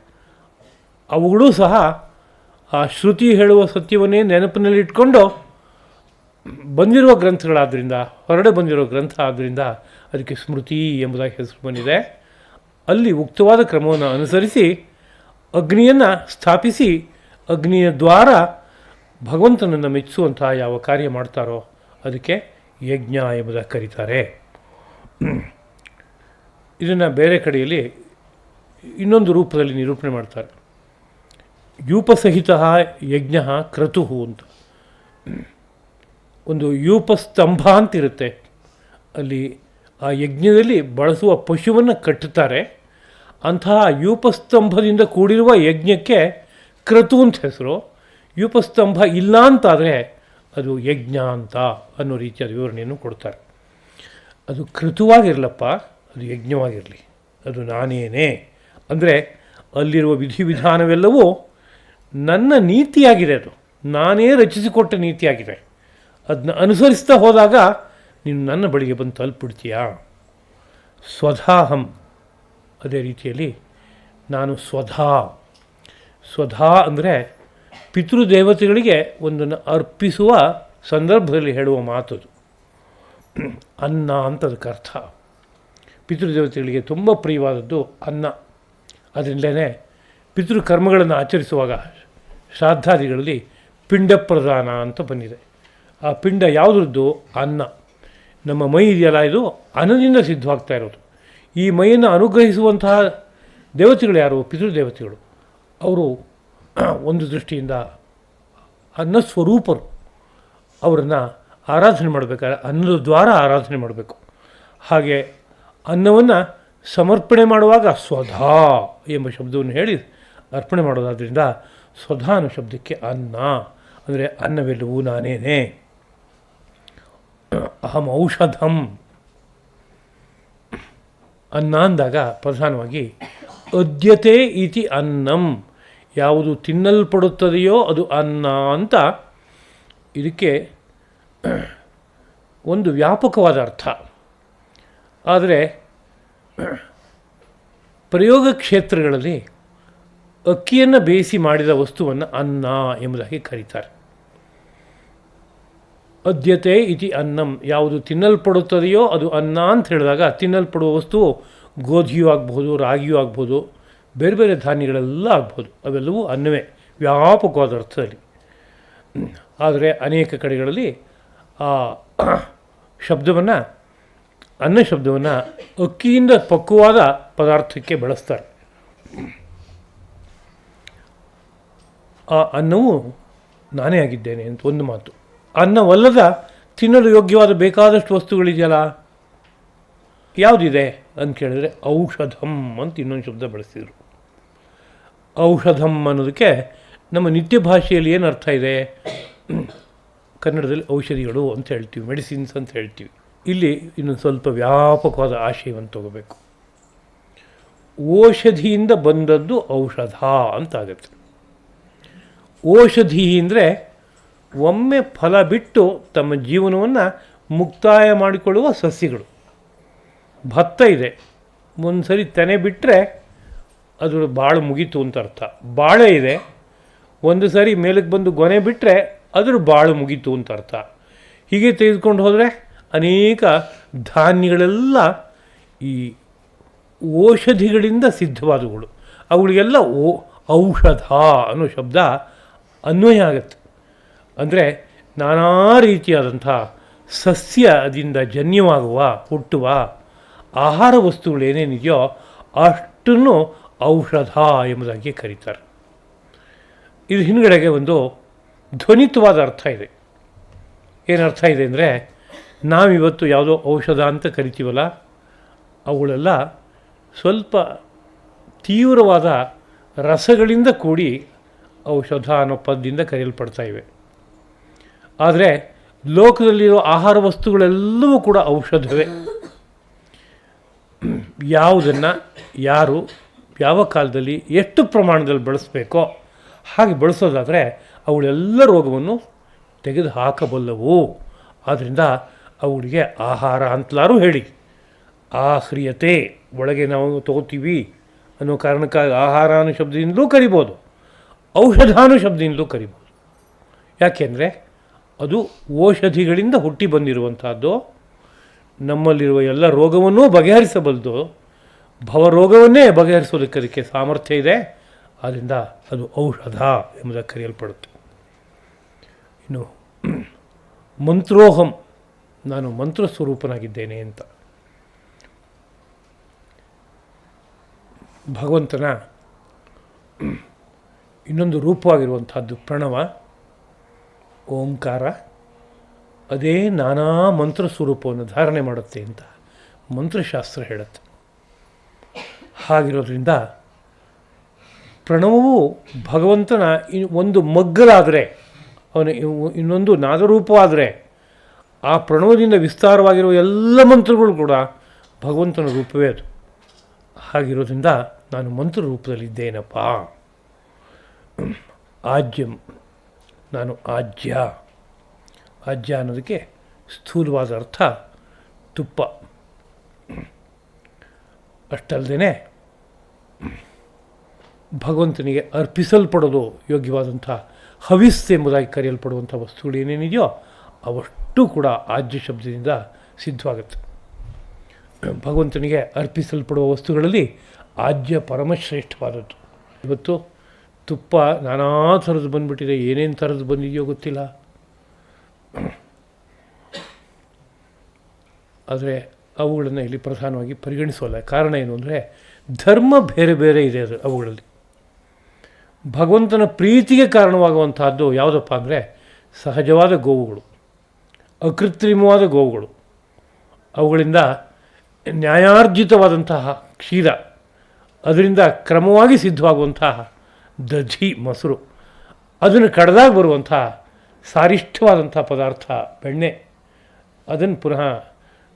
ಅವುಗಳೂ ಸಹ ಆ ಶ್ರುತಿ ಹೇಳುವ ಸತ್ಯವನ್ನೇ ನೆನಪಿನಲ್ಲಿಟ್ಕೊಂಡು ಬಂದಿರುವ ಗ್ರಂಥಗಳಾದ್ದರಿಂದ, ಹೊರಡೆ ಬಂದಿರೋ ಗ್ರಂಥ ಆದ್ದರಿಂದ ಅದಕ್ಕೆ ಸ್ಮೃತಿ ಎಂಬುದಾಗಿ ಹೆಸರು ಬಂದಿದೆ. ಅಲ್ಲಿ ಉಕ್ತವಾದ ಕ್ರಮವನ್ನು ಅನುಸರಿಸಿ ಅಗ್ನಿಯನ್ನು ಸ್ಥಾಪಿಸಿ ಅಗ್ನಿಯ ದ್ವಾರ ಭಗವಂತನನ್ನು ಮೆಚ್ಚಿಸುವಂತಹ ಯಾವ ಕಾರ್ಯ ಮಾಡ್ತಾರೋ ಅದಕ್ಕೆ ಯಜ್ಞ ಎಂಬುದಾಗಿ ಕರೀತಾರೆ. ಇದನ್ನು ಬೇರೆ ಕಡೆಯಲ್ಲಿ ಇನ್ನೊಂದು ರೂಪದಲ್ಲಿ ನಿರೂಪಣೆ ಮಾಡ್ತಾರೆ. ಯೂಪಸಹಿತ ಯಜ್ಞ ಕ್ರತುಹು ಅಂತ. ಒಂದು ಯೂಪಸ್ತಂಭ ಅಂತಿರುತ್ತೆ, ಅಲ್ಲಿ ಆ ಯಜ್ಞದಲ್ಲಿ ಬಳಸುವ ಪಶುವನ್ನು ಕಟ್ಟುತ್ತಾರೆ. ಅಂತಹ ಯೂಪಸ್ತಂಭದಿಂದ ಕೂಡಿರುವ ಯಜ್ಞಕ್ಕೆ ಕ್ರತು ಅಂತ ಹೆಸರು. ಯೂಪಸ್ತಂಭ ಇಲ್ಲ ಅಂತಾದರೆ ಅದು ಯಜ್ಞ ಅಂತ ಅನ್ನೋ ರೀತಿಯಾದ ವಿವರಣೆಯನ್ನು ಕೊಡ್ತಾರೆ. ಅದು ಕೃತವಾಗಿರಲಪ್ಪ, ಅದು ಯಜ್ಞವಾಗಿರಲಿ, ಅದು ನಾನೇನೇ. ಅಂದರೆ ಅಲ್ಲಿರುವ ವಿಧಿವಿಧಾನವೆಲ್ಲವೂ ನನ್ನ ನೀತಿಯಾಗಿದೆ, ಅದು ನಾನೇ ರಚಿಸಿಕೊಟ್ಟ ನೀತಿಯಾಗಿದೆ. ಅದನ್ನ ಅನುಸರಿಸ್ತಾ ಹೋದಾಗ ನೀನು ನನ್ನ ಬಳಿಗೆ ಬಂದು ತಲುಪಿಡ್ತೀಯಾ. ಸ್ವಧಾಹಂ, ಅದೇ ರೀತಿಯಲ್ಲಿ ನಾನು ಸ್ವಧಾ ಅಂದರೆ ಪಿತೃದೇವತೆಗಳಿಗೆ ಒಂದನ್ನು ಅರ್ಪಿಸುವ ಸಂದರ್ಭದಲ್ಲಿ ಹೇಳುವ ಮಾತದು. ಅನ್ನ ಅಂತ ಅದಕ್ಕೆ ಅರ್ಥ. ಪಿತೃದೇವತೆಗಳಿಗೆ ತುಂಬ ಪ್ರಿಯವಾದದ್ದು ಅನ್ನ. ಅದರಿಂದಲೇ ಪಿತೃಕರ್ಮಗಳನ್ನು ಆಚರಿಸುವಾಗ ಶ್ರಾದ್ದಾದಿಗಳಲ್ಲಿ ಪಿಂಡ ಪ್ರದಾನ ಅಂತ ಬಂದಿದೆ. ಆ ಪಿಂಡ ಯಾವುದ್ರದ್ದು? ಅನ್ನ. ನಮ್ಮ ಮೈ ಇದೆಯಲ್ಲ, ಇದು ಅನ್ನದಿಂದ ಸಿದ್ಧವಾಗ್ತಾ ಇರೋದು. ಈ ಮೈಯನ್ನು ಅನುಗ್ರಹಿಸುವಂತಹ ದೇವತೆಗಳು ಯಾರು? ಪಿತೃದೇವತೆಗಳು. ಅವರು ಒಂದು ದೃಷ್ಟಿಯಿಂದ ಅನ್ನಸ್ವರೂಪರು. ಅವರನ್ನು ಆರಾಧನೆ ಮಾಡಬೇಕಾದ್ರೆ ಅನ್ನದ ದ್ವಾರ ಆರಾಧನೆ ಮಾಡಬೇಕು. ಹಾಗೆ ಅನ್ನವನ್ನು ಸಮರ್ಪಣೆ ಮಾಡುವಾಗ ಸ್ವಧಾ ಎಂಬ ಶಬ್ದವನ್ನು ಹೇಳಿ ಅರ್ಪಣೆ ಮಾಡೋದಾದ್ರಿಂದ ಸ್ವಧಾ ಅನ್ನೋ ಶಬ್ದಕ್ಕೆ ಅನ್ನ ಅಂದರೆ ಅನ್ನವೆಲ್ಲವೂ ನಾನೇನೆ. ಅಹಂ ಔಷಧಂ ಅನ್ನ ಅಂದಾಗ ಪ್ರಧಾನವಾಗಿ ಅದ್ಯತೆ ಇತಿ ಅನ್ನಂ, ಯಾವುದು ತಿನ್ನಲ್ಪಡುತ್ತದೆಯೋ ಅದು ಅನ್ನ ಅಂತ ಇದಕ್ಕೆ ಒಂದು ವ್ಯಾಪಕವಾದ ಅರ್ಥ. ಆದರೆ ಪ್ರಯೋಗ ಕ್ಷೇತ್ರಗಳಲ್ಲಿ ಅಕ್ಕಿಯನ್ನು ಬೇಯಿಸಿ ಮಾಡಿದ ವಸ್ತುವನ್ನು ಅನ್ನ ಎಂಬುದಾಗಿ ಕರೀತಾರೆ. ಅದ್ಯತೆ ಇತಿ ಅನ್ನಂ, ಯಾವುದು ತಿನ್ನಲ್ಪಡುತ್ತದೆಯೋ ಅದು ಅನ್ನ ಅಂತ ಹೇಳಿದಾಗ ತಿನ್ನಲ್ಪಡುವ ವಸ್ತುವು ಗೋಧಿಯೂ ಆಗ್ಬೋದು, ರಾಗಿಯೂ ಆಗ್ಬೋದು, ಬೇರೆ ಬೇರೆ ಧಾನ್ಯಗಳೆಲ್ಲ ಆಗ್ಬೋದು, ಅವೆಲ್ಲವೂ ಅನ್ನವೇ ವ್ಯಾಪಕವಾದ ಅರ್ಥದಲ್ಲಿ. ಆದರೆ ಅನೇಕ ಕಡೆಗಳಲ್ಲಿ ಆ ಶಬ್ದವನ್ನು ಅನ್ನ ಶಬ್ದವನ್ನು ಅಕ್ಕಿಯಿಂದ ಪಕ್ವವಾದ ಪದಾರ್ಥಕ್ಕೆ ಬಳಸ್ತಾರೆ. ಆ ಅನ್ನವು ನಾನೇ ಆಗಿದ್ದೇನೆ ಅಂತ ಒಂದು ಮಾತು. ಅನ್ನವಲ್ಲದ ತಿನ್ನಲು ಯೋಗ್ಯವಾದ ಬೇಕಾದಷ್ಟು ವಸ್ತುಗಳಿದೆಯಲ್ಲ, ಯಾವುದಿದೆ ಅಂತ ಕೇಳಿದ್ರೆ ಔಷಧಂ ಅಂತ ಇನ್ನೊಂದು ಶಬ್ದ ಬಳಸ್ತಿದ್ರು. ಔಷಧಂ ಅನ್ನೋದಕ್ಕೆ ನಮ್ಮ ನಿತ್ಯ ಭಾಷೆಯಲ್ಲಿ ಏನು ಅರ್ಥ ಇದೆ? ಕನ್ನಡದಲ್ಲಿ ಔಷಧಿಗಳು ಅಂತ ಹೇಳ್ತೀವಿ, ಮೆಡಿಸಿನ್ಸ್ ಅಂತ ಹೇಳ್ತೀವಿ. ಇಲ್ಲಿ ಇನ್ನೊಂದು ಸ್ವಲ್ಪ ವ್ಯಾಪಕವಾದ ಆಶಯವನ್ನು ತಗೋಬೇಕು. ಔಷಧಿಯಿಂದ ಬಂದದ್ದು ಔಷಧ ಅಂತಾಗುತ್ತೆ. ಔಷಧಿ ಅಂದರೆ ಒಮ್ಮೆ ಫಲ ಬಿಟ್ಟು ತಮ್ಮ ಜೀವನವನ್ನು ಮುಕ್ತಾಯ ಮಾಡಿಕೊಳ್ಳುವ ಸಸ್ಯಗಳು. ಭತ್ತ ಇದೆ, ಒಂದು ಸರಿ ತೆನೆ ಬಿಟ್ಟರೆ ಅದು ಬಾಳು ಮುಗೀತು ಅಂತ ಅರ್ಥ. ಬಾಳೆ ಇದೆ, ಒಂದು ಸರಿ ಮೇಲಕ್ಕೆ ಬಂದು ಗೊನೆ ಬಿಟ್ಟರೆ ಅದ್ರ ಬಾಳು ಮುಗೀತು ಅಂತ ಅರ್ಥ. ಹೀಗೆ ತೆಗೆದುಕೊಂಡು ಹೋದರೆ ಅನೇಕ ಧಾನ್ಯಗಳೆಲ್ಲ ಈ ಔಷಧಿಗಳಿಂದ ಸಿದ್ಧವಾದವುಗಳು. ಅವುಗಳಿಗೆಲ್ಲ ಔಷಧ ಅನ್ನೋ ಶಬ್ದ ಅನ್ವಯ ಆಗುತ್ತೆ. ಅಂದರೆ ನಾನಾ ರೀತಿಯಾದಂಥ ಸಸ್ಯದಿಂದ ಜನ್ಯವಾಗುವ ಹುಟ್ಟುವ ಆಹಾರ ವಸ್ತುಗಳೇನೇನಿದೆಯೋ ಅಷ್ಟನ್ನು ಔಷಧ ಎಂಬುದಾಗಿ ಕರೀತಾರೆ. ಇದು ಹಿಂದುಗಡೆಗೆ ಒಂದು ಧ್ವನಿತ್ವವಾದ ಅರ್ಥ ಇದೆ. ಏನು ಅರ್ಥ ಇದೆ ಅಂದರೆ, ನಾವಿವತ್ತು ಯಾವುದೋ ಔಷಧ ಅಂತ ಕರಿತೀವಲ್ಲ, ಅವುಗಳೆಲ್ಲ ಸ್ವಲ್ಪ ತೀವ್ರವಾದ ರಸಗಳಿಂದ ಕೂಡಿ ಔಷಧ ಅನ್ನೋ ಪದದಿಂದ ಕರೆಯಲ್ಪಡ್ತಾ ಇವೆ. ಆದರೆ ಲೋಕದಲ್ಲಿರೋ ಆಹಾರ ವಸ್ತುಗಳೆಲ್ಲವೂ ಕೂಡ ಔಷಧವೇ. ಯಾವುದನ್ನು ಯಾರು ಯಾವ ಕಾಲದಲ್ಲಿ ಎಷ್ಟು ಪ್ರಮಾಣದಲ್ಲಿ ಬಳಸಬೇಕೋ ಹಾಗೆ ಬಳಸೋದಾದರೆ ಅವುಗಳೆಲ್ಲ ರೋಗವನ್ನು ತೆಗೆದು ಹಾಕಬಲ್ಲವು. ಆದ್ದರಿಂದ ಅವುಗಳಿಗೆ ಆಹಾರ ಅಂತಲಾರು ಹೇಳಿ. ಆಹ್ರಿಯತೆ ಒಳಗೆ ನಾವು ತಗೋತೀವಿ ಅನ್ನೋ ಕಾರಣಕ್ಕಾಗಿ ಆಹಾರ ಅನ್ನೋ ಶಬ್ದದಿಂದಲೂ ಕರಿಬೋದು, ಔಷಧ ಅನ್ನೋ ಶಬ್ದದಿಂದಲೂ ಕರಿಬೋದು. ಯಾಕೆಂದರೆ ಅದು ಔಷಧಿಗಳಿಂದ ಹುಟ್ಟಿ ಬಂದಿರುವಂಥದ್ದು. ನಮ್ಮಲ್ಲಿರುವ ಎಲ್ಲ ರೋಗವನ್ನೂ ಬಗೆಹರಿಸಬಲ್ಲದು, ಭವರೋಗವನ್ನೇ ಬಗೆಹರಿಸೋದಕ್ಕೆ ಅದಕ್ಕೆ ಸಾಮರ್ಥ್ಯ ಇದೆ. ಆದ್ದರಿಂದ ಅದು ಔಷಧ ಎಂಬುದಾಗಿ ಕರೆಯಲ್ಪಡುತ್ತೆ. ಇನ್ನು ಮಂತ್ರೋಹಂ, ನಾನು ಮಂತ್ರ ಸ್ವರೂಪನಾಗಿದ್ದೇನೆ ಅಂತ. ಭಗವಂತನ ಇನ್ನೊಂದು ರೂಪವಾಗಿರುವಂಥದ್ದು ಪ್ರಣವ, ಓಂಕಾರ. ಅದೇ ನಾನಾ ಮಂತ್ರ ಸ್ವರೂಪವನ್ನು ಧಾರಣೆ ಮಾಡುತ್ತೆ ಅಂತ ಮಂತ್ರಶಾಸ್ತ್ರ ಹೇಳುತ್ತೆ. ಹಾಗಿರೋದ್ರಿಂದ ಪ್ರಣವವು ಭಗವಂತನ ಒಂದು ಮಗ್ಗಲಾದರೆ, ಅವನ ಇನ್ನೊಂದು ನಾದರೂಪವಾದರೆ, ಆ ಪ್ರಣವದಿಂದ ವಿಸ್ತಾರವಾಗಿರುವ ಎಲ್ಲ ಮಂತ್ರಗಳು ಕೂಡ ಭಗವಂತನ ರೂಪವೇ ಅದು. ಹಾಗಿರೋದ್ರಿಂದ ನಾನು ಮಂತ್ರ ರೂಪದಲ್ಲಿದ್ದೇನಪ್ಪ. ಆಜ್ಯಂ, ನಾನು ಆಜ್ಯ. ಆಜ್ಯ ಅನ್ನೋದಕ್ಕೆ ಸ್ಥೂಲವಾದ ಅರ್ಥ ತುಪ್ಪ. ಅಷ್ಟಲ್ಲದೆ ಭಗವಂತನಿಗೆ ಅರ್ಪಿಸಲ್ಪಡೋದು ಯೋಗ್ಯವಾದಂಥ ಹವಿಸ್ ಎಂಬುದಾಗಿ ಕರೆಯಲ್ಪಡುವಂಥ ವಸ್ತುಗಳು ಏನೇನಿದೆಯೋ ಅವಷ್ಟು ಕೂಡ ಆಜ್ಯ ಶಬ್ದದಿಂದ ಸಿದ್ಧವಾಗುತ್ತೆ. ಭಗವಂತನಿಗೆ ಅರ್ಪಿಸಲ್ಪಡುವ ವಸ್ತುಗಳಲ್ಲಿ ಆಜ್ಯ ಪರಮಶ್ರೇಷ್ಠವಾದದ್ದು. ಇವತ್ತು ತುಪ್ಪ ನಾನಾ ಥರದ್ದು ಬಂದುಬಿಟ್ಟಿದೆ, ಏನೇನು ಥರದ್ದು ಬಂದಿದೆಯೋ ಗೊತ್ತಿಲ್ಲ. ಆದರೆ ಅವುಗಳನ್ನು ಇಲ್ಲಿ ಪ್ರಧಾನವಾಗಿ ಪರಿಗಣಿಸೋಲ್ಲ. ಕಾರಣ ಏನು ಅಂದರೆ ಧರ್ಮ ಬೇರೆ ಬೇರೆ ಇದೆ ಅವುಗಳಲ್ಲಿ. ಭಗವಂತನ ಪ್ರೀತಿಗೆ ಕಾರಣವಾಗುವಂತಹದ್ದು ಯಾವುದಪ್ಪ ಅಂದರೆ ಸಹಜವಾದ ಗೋವುಗಳು, ಅಕೃತ್ರಿಮವಾದ ಗೋವುಗಳು. ಅವುಗಳಿಂದ ನ್ಯಾಯಾರ್ಜಿತವಾದಂತಹ ಕ್ಷೀರ, ಅದರಿಂದ ಕ್ರಮವಾಗಿ ಸಿದ್ಧವಾಗುವಂತಹ ದಧಿ ಮೊಸರು, ಅದನ್ನು ಕಡ್ದಾಗ ಬರುವಂಥ ಸಾರಿಷ್ಠವಾದಂಥ ಪದಾರ್ಥ ಬೆಣ್ಣೆ, ಅದನ್ನು ಪುನಃ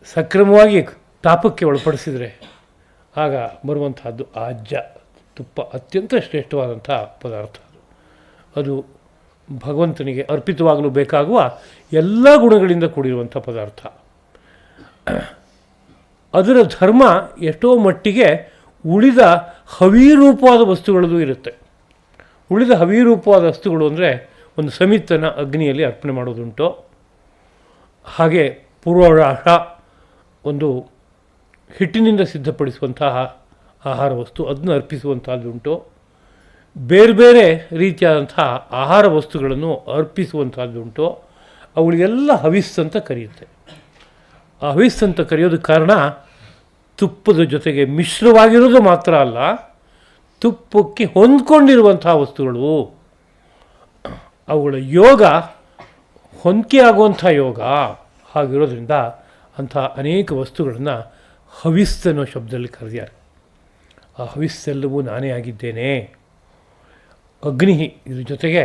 ಸಕ್ರಮವಾಗಿ ತಾಪಕ್ಕೆ ಒಳಪಡಿಸಿದರೆ ಆಗ ಬರುವಂತಹದ್ದು ಆಜ್ಯ ತುಪ್ಪ, ಅತ್ಯಂತ ಶ್ರೇಷ್ಠವಾದಂಥ ಪದಾರ್ಥ. ಅದು ಭಗವಂತನಿಗೆ ಅರ್ಪಿತವಾಗಲು ಬೇಕಾಗುವ ಎಲ್ಲ ಗುಣಗಳಿಂದ ಕೂಡಿರುವಂಥ ಪದಾರ್ಥ. ಅದರ ಧರ್ಮ ಎಷ್ಟೋ ಮಟ್ಟಿಗೆ ಉಳಿದ ಹವಿರೂಪವಾದ ವಸ್ತುಗಳದ್ದು ಇರುತ್ತೆ. ಉಳಿದ ಹವಿರೂಪವಾದ ವಸ್ತುಗಳು ಅಂದರೆ ಒಂದು ಸಮಿತನ ಅಗ್ನಿಯಲ್ಲಿ ಅರ್ಪಣೆ ಮಾಡೋದುಂಟು, ಹಾಗೆ ಪೂರ್ವಾಷ ಒಂದು ಹಿಟ್ಟಿನಿಂದ ಸಿದ್ಧಪಡಿಸುವಂತಹ ಆಹಾರ ವಸ್ತು, ಅದನ್ನು ಅರ್ಪಿಸುವಂಥದ್ದುಂಟು. ಬೇರೆ ಬೇರೆ ರೀತಿಯಾದಂತಹ ಆಹಾರ ವಸ್ತುಗಳನ್ನು ಅರ್ಪಿಸುವಂಥದ್ದುಂಟು. ಅವುಗಳಿಗೆಲ್ಲ ಹವಿಸ್ಸಂತ ಕರೆಯುತ್ತೆ. ಆ ಹವಿಸ್ಸಂತ ಕರೆಯೋದಕ್ಕೆ ಕಾರಣ ತುಪ್ಪದ ಜೊತೆಗೆ ಮಿಶ್ರವಾಗಿರೋದು ಮಾತ್ರ ಅಲ್ಲ, ತುಪ್ಪಕ್ಕೆ ಹೊಂದ್ಕೊಂಡಿರುವಂತಹ ವಸ್ತುಗಳು, ಅವುಗಳ ಯೋಗ ಹೊಂದಿಕೆ ಆಗುವಂಥ ಯೋಗ ಹಾಗಿರೋದ್ರಿಂದ ಅಂಥ ಅನೇಕ ವಸ್ತುಗಳನ್ನು ಹವಿಸ್ಸನ್ನೋ ಶಬ್ದದಲ್ಲಿ ಕರೆದಿದ್ದಾರೆ. ಆ ಹವಿಸ್ಸೆಲ್ಲವೂ ನಾನೇ ಆಗಿದ್ದೇನೆ. ಅಗ್ನಿ, ಇದ್ರ ಜೊತೆಗೆ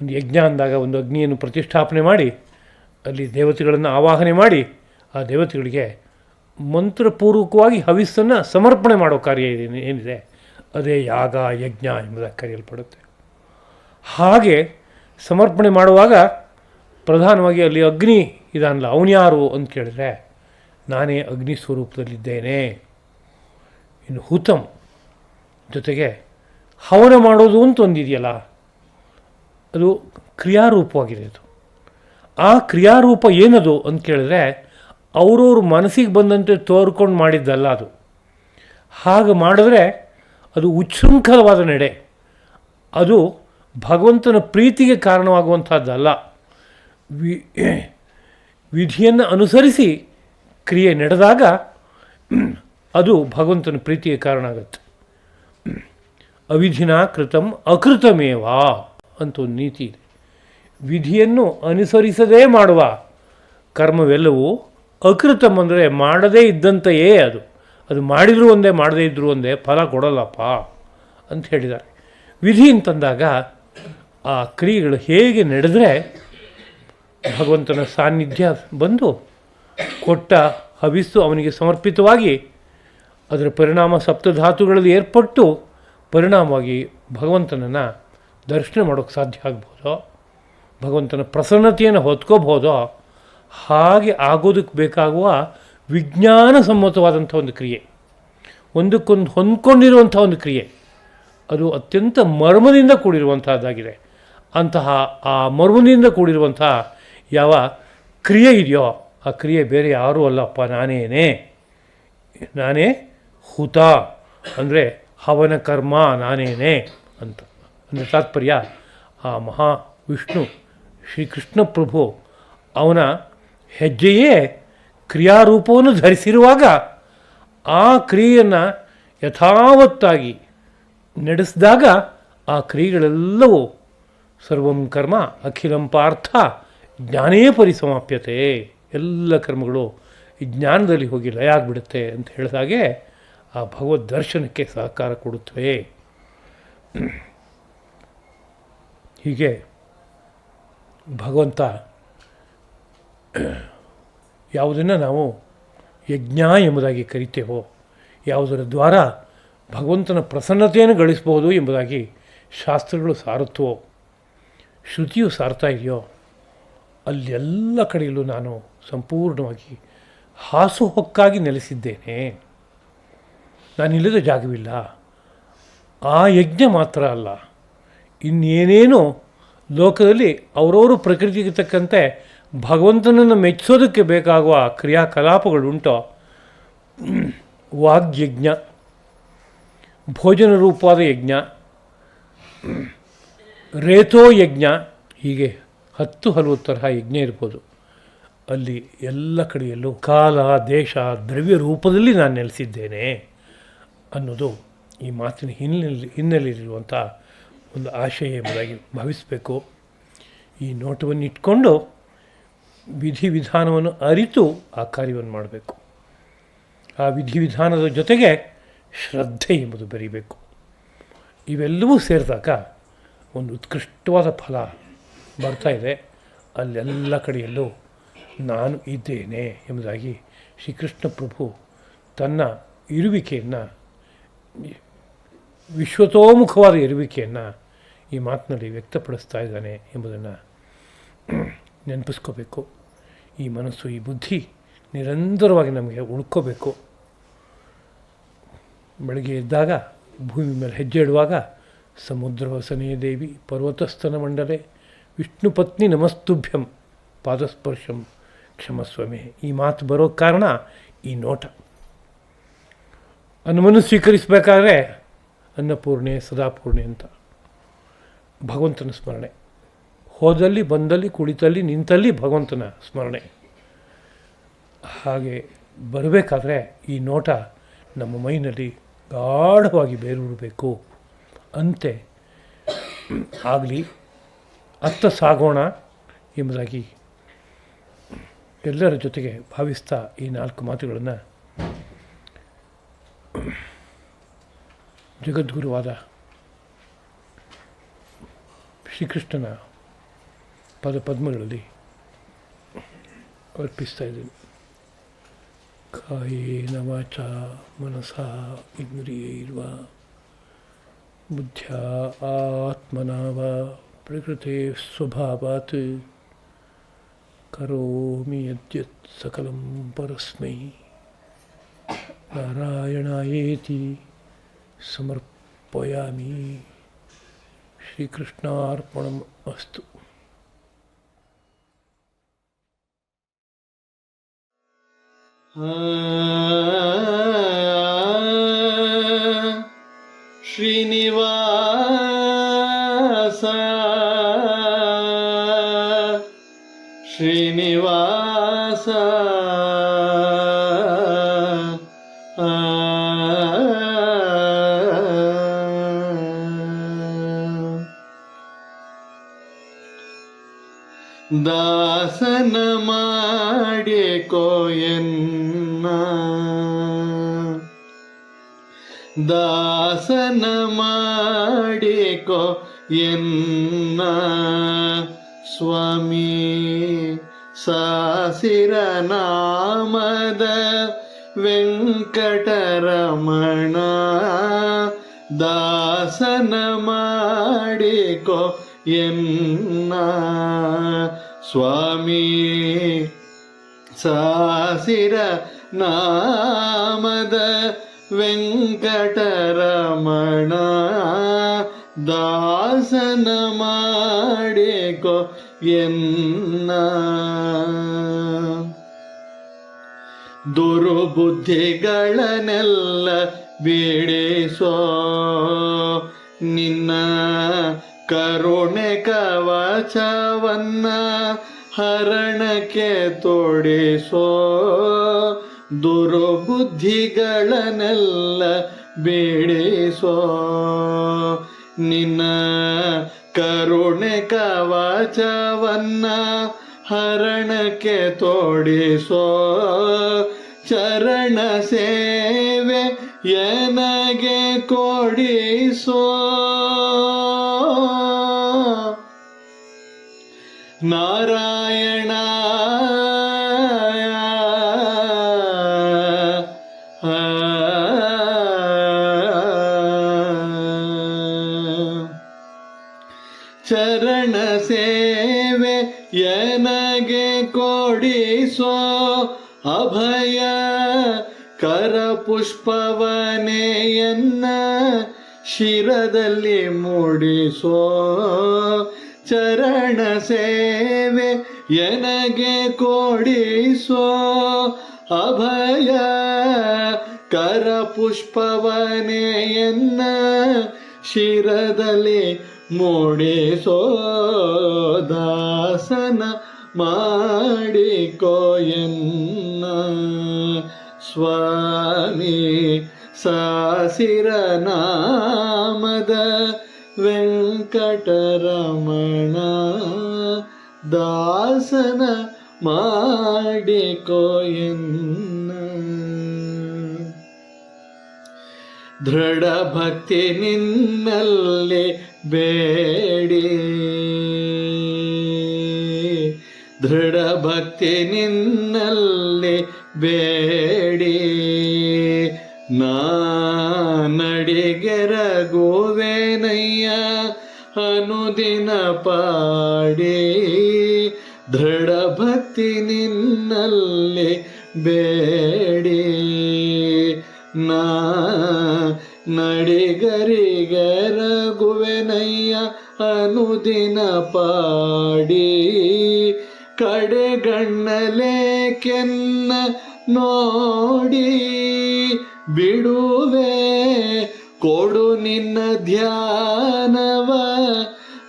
ಒಂದು ಯಜ್ಞ ಅಂದಾಗ ಒಂದು ಅಗ್ನಿಯನ್ನು ಪ್ರತಿಷ್ಠಾಪನೆ ಮಾಡಿ ಅಲ್ಲಿ ದೇವತೆಗಳನ್ನು ಆವಾಹನೆ ಮಾಡಿ ಆ ದೇವತೆಗಳಿಗೆ ಮಂತ್ರಪೂರ್ವಕವಾಗಿ ಹವಿಸ್ಸನ್ನು ಸಮರ್ಪಣೆ ಮಾಡೋ ಕಾರ್ಯ ಏನಿದೆ ಅದೇ ಯಾಗ ಯಜ್ಞ ಎಂಬುದಾಗಿ ಕರೆಯಲ್ಪಡುತ್ತೆ. ಹಾಗೆ ಸಮರ್ಪಣೆ ಮಾಡುವಾಗ ಪ್ರಧಾನವಾಗಿ ಅಲ್ಲಿ ಅಗ್ನಿ ಇದಾನಲ್ಲ, ಅವನು ಯಾರು ಅಂತ ಕೇಳಿದ್ರೆ ನಾನೇ ಅಗ್ನಿ ಸ್ವರೂಪದಲ್ಲಿದ್ದೇನೆ. ಇನ್ನು ಹುತಂ ಜೊತೆಗೆ ಹವನ ಮಾಡೋದು ಅಂತ ಒಂದಿದೆಯಲ್ಲ, ಅದು ಕ್ರಿಯಾರೂಪವಾಗಿದೆ. ಅದು ಆ ಕ್ರಿಯಾರೂಪ ಏನದು ಅಂತ ಕೇಳಿದ್ರೆ ಅವರವ್ರ ಮನಸ್ಸಿಗೆ ಬಂದಂತೆ ತೋರ್ಕೊಂಡು ಮಾಡಿದ್ದಲ್ಲ. ಅದು ಹಾಗೆ ಮಾಡಿದ್ರೆ ಅದು ಉಚ್ಛೃಂಖಲವಾದ ನಡೆ, ಅದು ಭಗವಂತನ ಪ್ರೀತಿಗೆ ಕಾರಣವಾಗುವಂಥದ್ದಲ್ಲ. ವಿಧಿಯನ್ನು ಅನುಸರಿಸಿ ಕ್ರಿಯೆ ನಡೆದಾಗ ಅದು ಭಗವಂತನ ಪ್ರೀತಿಗೆ ಕಾರಣ ಆಗುತ್ತೆ. ಅವಿಧಿನಾ ಕೃತಂ ಅಕೃತಮೇವ ಅಂತ ಒಂದು ನೀತಿ ಇದೆ. ವಿಧಿಯನ್ನು ಅನುಸರಿಸದೇ ಮಾಡುವ ಕರ್ಮವೆಲ್ಲವೂ ಅಕೃತಮ್ ಅಂದರೆ ಮಾಡದೇ ಇದ್ದಂತೆಯೇ. ಅದು ಮಾಡಿದರೂ ಒಂದೇ ಮಾಡದೇ ಇದ್ದರೂ ಒಂದೇ, ಫಲ ಕೊಡಲ್ಲಪ್ಪ ಅಂತ ಹೇಳಿದ್ದಾರೆ. ವಿಧಿ ಅಂತಂದಾಗ ಆ ಕ್ರಿಯೆಗಳು ಹೇಗೆ ನಡೆದರೆ ಭಗವಂತನ ಸಾನ್ನಿಧ್ಯ ಬಂದು ಕೊಟ್ಟ ಹವಿಸ್ಸು ಅವನಿಗೆ ಸಮರ್ಪಿತವಾಗಿ ಅದರ ಪರಿಣಾಮ ಸಪ್ತಧಾತುಗಳಲ್ಲಿ ಏರ್ಪಟ್ಟು ಪರಿಣಾಮವಾಗಿ ಭಗವಂತನನ್ನು ದರ್ಶನ ಮಾಡೋಕ್ಕೆ ಸಾಧ್ಯ ಆಗ್ಬೋದೋ, ಭಗವಂತನ ಪ್ರಸನ್ನತೆಯನ್ನು ಹೊತ್ಕೋಬೋದೋ ಹಾಗೆ ಆಗೋದಕ್ಕೆ ಬೇಕಾಗುವ ವಿಜ್ಞಾನ ಸಮ್ಮತವಾದಂಥ ಒಂದು ಕ್ರಿಯೆ, ಒಂದಕ್ಕೊಂದು ಹೊಂದ್ಕೊಂಡಿರುವಂಥ ಒಂದು ಕ್ರಿಯೆ, ಅದು ಅತ್ಯಂತ ಮರ್ಮದಿಂದ ಕೂಡಿರುವಂಥದ್ದಾಗಿದೆ. ಅಂತಹ ಆ ಮರ್ಮದಿಂದ ಕೂಡಿರುವಂತಹ ಯಾವ ಕ್ರಿಯೆ ಇದೆಯೋ ಆ ಕ್ರಿಯೆ ಬೇರೆ ಯಾರೂ ಅಲ್ಲಪ್ಪ, ನಾನೇ ಹುತ ಅಂದರೆ ಹವನ ಕರ್ಮ ನಾನೇನೆ ಅಂತ. ಅಂದರೆ ತಾತ್ಪರ್ಯ ಆ ಮಹಾವಿಷ್ಣು ಶ್ರೀಕೃಷ್ಣ ಪ್ರಭು ಅವನ ಹೆಜ್ಜೆಯೇ ಕ್ರಿಯಾರೂಪವನ್ನು ಧರಿಸಿರುವಾಗ ಆ ಕ್ರಿಯೆಯನ್ನು ಯಥಾವತ್ತಾಗಿ ನಡೆಸಿದಾಗ ಆ ಕ್ರಿಯೆಗಳೆಲ್ಲವೂ ಸರ್ವಂ ಕರ್ಮ ಅಖಿಲಂ ಪಾರ್ಥ ಜ್ಞಾನೇ ಪರಿಸಮಾಪ್ಯತೆ, ಎಲ್ಲ ಕರ್ಮಗಳು ಈ ಜ್ಞಾನದಲ್ಲಿ ಹೋಗಿ ಲಯ ಆಗಿಬಿಡುತ್ತೆ ಅಂತ ಹೇಳಿದಾಗೆ ಆ ಭಗವದ್ ದರ್ಶನಕ್ಕೆ ಸಹಕಾರ ಕೊಡುತ್ತವೆ. ಹೀಗೆ ಭಗವಂತ ಯಾವುದನ್ನು ನಾವು ಯಜ್ಞ ಎಂಬುದಾಗಿ ಕರಿತೇವೋ, ಯಾವುದರ ದ್ವಾರ ಭಗವಂತನ ಪ್ರಸನ್ನತೆಯನ್ನು ಗಳಿಸಬಹುದು ಎಂಬುದಾಗಿ ಶಾಸ್ತ್ರಗಳು ಸಾರುತ್ತವೋ, ಶ್ರುತಿಯು ಸಾರ್ತಾ ಇದೆಯೋ, ಅಲ್ಲೆಲ್ಲ ಕಡೆಯಲ್ಲೂ ನಾನು ಸಂಪೂರ್ಣವಾಗಿ ಹಾಸುಹೊಕ್ಕಾಗಿ ನೆಲೆಸಿದ್ದೇನೆ. ನಾನಿಲ್ಲದ ಜಾಗವಿಲ್ಲ. ಆ ಯಜ್ಞ ಮಾತ್ರ ಅಲ್ಲ, ಇನ್ನೇನೇನೋ ಲೋಕದಲ್ಲಿ ಅವರವರು ಪ್ರಕೃತಿಗೆ ತಕ್ಕಂತೆ ಭಗವಂತನನ್ನು ಮೆಚ್ಚಿಸೋದಕ್ಕೆ ಬೇಕಾಗುವ ಕ್ರಿಯಾಕಲಾಪಗಳುಂಟೋ, ವಾಗ್ಯಜ್ಞ, ಭೋಜನ ರೂಪವಾದ ಯಜ್ಞ, ರೇತೋ ಯಜ್ಞ, ಹೀಗೆ 10 ಹಲವು ತರಹ ಯಜ್ಞ ಇರ್ಬೋದು. ಅಲ್ಲಿ ಎಲ್ಲ ಕಡೆಯಲ್ಲೂ ಕಾಲ ದೇಶ ದ್ರವ್ಯ ರೂಪದಲ್ಲಿ ನಾನು ನೆಲೆಸಿದ್ದೇನೆ ಅನ್ನೋದು ಈ ಮಾತಿನ ಹಿನ್ನೆಲೆಯಲ್ಲಿರುವಂಥ ಒಂದು ಆಶಯ ಎಂಬುದಾಗಿ ಭಾವಿಸಬೇಕು. ಈ ನೋಟವನ್ನು ಇಟ್ಕೊಂಡು ವಿಧಿವಿಧಾನವನ್ನು ಅರಿತು ಆ ಕಾರ್ಯವನ್ನು ಮಾಡಬೇಕು. ಆ ವಿಧಿವಿಧಾನದ ಜೊತೆಗೆ ಶ್ರದ್ಧೆ ಎಂಬುದು ಬೆರೀಬೇಕು. ಇವೆಲ್ಲವೂ ಸೇರಿದಾಗ ಒಂದು ಉತ್ಕೃಷ್ಟವಾದ ಫಲ ಬರ್ತಾಯಿದೆ. ಅಲ್ಲೆಲ್ಲ ಕಡೆಯಲ್ಲೂ ನಾನು ಇದ್ದೇನೆ ಎಂಬುದಾಗಿ ಶ್ರೀಕೃಷ್ಣ ಪ್ರಭು ತನ್ನ ಇರುವಿಕೆಯನ್ನು, ವಿಶ್ವತೋಮುಖವಾದ ಇರುವಿಕೆಯನ್ನು ಈ ಮಾತಿನಲ್ಲಿ ವ್ಯಕ್ತಪಡಿಸ್ತಾ ಇದ್ದಾನೆ ಎಂಬುದನ್ನು ನೆನಪಿಸ್ಕೋಬೇಕು. ಈ ಮನಸ್ಸು, ಈ ಬುದ್ಧಿ ನಿರಂತರವಾಗಿ ನಮಗೆ ಉಳ್ಕೋಬೇಕು. ಬೆಳಗ್ಗೆ ಎದ್ದಾಗ ಭೂಮಿ ಮೇಲೆ ಹೆಜ್ಜೆ ಇಡುವಾಗ ಸಮುದ್ರವಸನೇ ದೇವಿ ಪರ್ವತಸ್ಥನ ಮಂಡಲೆ ವಿಷ್ಣು ಪತ್ನಿ ನಮಸ್ತುಭ್ಯಂ ಪಾದಸ್ಪರ್ಶಂ ಕ್ಷಮಸ್ವಮೆ. ಈ ಮಾತು ಬರೋ ಕಾರಣ ಈ ನೋಟ. ಅನ್ನವನ್ನು ಸ್ವೀಕರಿಸಬೇಕಾದ್ರೆ ಅನ್ನಪೂರ್ಣೆ ಸದಾಪೂರ್ಣೆ ಅಂತ ಭಗವಂತನ ಸ್ಮರಣೆ. ಹೋದಲ್ಲಿ ಬಂದಲ್ಲಿ ಕುಳಿತಲ್ಲಿ ನಿಂತಲ್ಲಿ ಭಗವಂತನ ಸ್ಮರಣೆ. ಹಾಗೆ ಬರಬೇಕಾದ್ರೆ ಈ ನೋಟ ನಮ್ಮ ಮೈನಲ್ಲಿ ಗಾಢವಾಗಿ ಬೇರೂರಬೇಕು. ಅಂತೆ ಆಗಲಿ, ಅತ್ತ ಸಾಗೋಣ ಎಂಬುದಾಗಿ ಎಲ್ಲರ ಜೊತೆಗೆ ಭಾವಿಸ್ತಾ ಈ 4 ಮಾತುಗಳನ್ನು ಜಗದ್ಗುರುವಾದ ಶ್ರೀಕೃಷ್ಣನ ಪದ್ಮಗಳಲ್ಲಿ ಅರ್ಪಿಸ್ತಾ ಇದ್ದೀನಿ. ಕಾಯೇನ ವಾಚಾ ಮನಸಾ ಇಂದ್ರಿಯೈರ್ವಾ ಬುದ್ಧ್ಯಾ ಆತ್ಮನಾ ವಾ ಪ್ರಕೃತೆ ಸ್ವಭಾವಾತ್ ಕರೋಮಿ ಯದ್ಯತ್ ಸಕಲಂ ಪರಸ್ಮೈ ನಾರಾಯಣಾಯೇತಿ ಸಮರ್ಪಯಾಮಿ. ಶ್ರೀಕೃಷ್ಣಾರ್ಪಣಂ ಅಸ್ತು. ಶ್ರೀನಿವಾಸ ಶ್ರೀನಿವಾಸ ದಾಸನ ಮಾಡಿಕೋ ಎನ್ನ, ದಾಸನ ಮಾಡಿಕೋ ಎನ್ನ ಸ್ವಾಮಿ. ಸಾಸಿರ ನಾಮದ ವೆಂಕಟರಮಣ, ದಾಸನ ಮಾಡಿಕೋ ಎನ್ನ ಸ್ವಾಮಿ. ಸಾಸಿರ ನಾಮದ ವೆಂಕಟರಮಣ, ದಾಸನ ಮಾಡಿಕೋ ಎನ್ನ. ದುರ್ಬುದ್ಧಿಗಳನ್ನೆಲ್ಲ ಬಿಡಿಸೋ ನಿನ್ನ ಕರುಣೆ ಕವಚವನ್ನ ಹರಣಕ್ಕೆ ತೊಡಿಸೋ. ದುರ್ಬುದ್ಧಿಗಳನ್ನೆಲ್ಲ ಬಿಡಿಸೋ ನಿನ್ನ ಕರುಣೆ ಕವಚವನ್ನ ಹರಣಕ್ಕೆ ತೊಡಿಸೋ. ಚರಣ ಸೇವೆ ಎನಗೆ ಕೊಡಿಸೋ. ನಾರಾಯಣ ಚರಣ ಸೇವೆ ಎನಗೆ ಕೊಡಿಸೋ. ಅಭಯ ಕರ ಪುಷ್ಪವನೆಯನ್ನ ಶಿರದಲ್ಲಿ ಮೂಡಿಸೋ. ಚರಣ ಸೇವೆ ಎನಗೆ ಕೊಡಿಸೋ. ಅಭಯ ಕರ ಪುಷ್ಪವನೆಯನ್ನ ಶಿರದಲ್ಲಿ ಮೂಡಿಸೋ. ದಾಸನ ಮಾಡಿಕೋ ಎನ್ನ ಸ್ವಾಮಿ. ಸಾಸಿರ ನಾಮದ ವೆಂಕಟರಮಣ, ವೆಂಕಟರಮಣ ದಾಸನ ಮಾಡಿಕೋ ಎನ್ನ. ದೃಢ ಭಕ್ತಿ ನಿನ್ನಲ್ಲಿ ಬೇಡಿ, ದೃಢ ಭಕ್ತಿ ನಿನ್ನಲ್ಲಿ ಬೇಡಿ, ನಡಿಗೆರಗುವೆನಯ್ಯ ಅನುದಿನ ಪಾಡಿ. ದೃಢ ಭಕ್ತಿ ನಿನ್ನಲ್ಲಿ ಬೇಡಿ, ನಡಿಗರಿಗರಗುವೆನಯ್ಯ ಅನುದಿನ ಪಾಡಿ. ಕಡೆಗಣ್ಣಲೆ ಕೆನ್ನ ನೋಡಿ ಬಿಡುವೆ ಕೊಡು ನಿನ್ನ ಧ್ಯಾನವ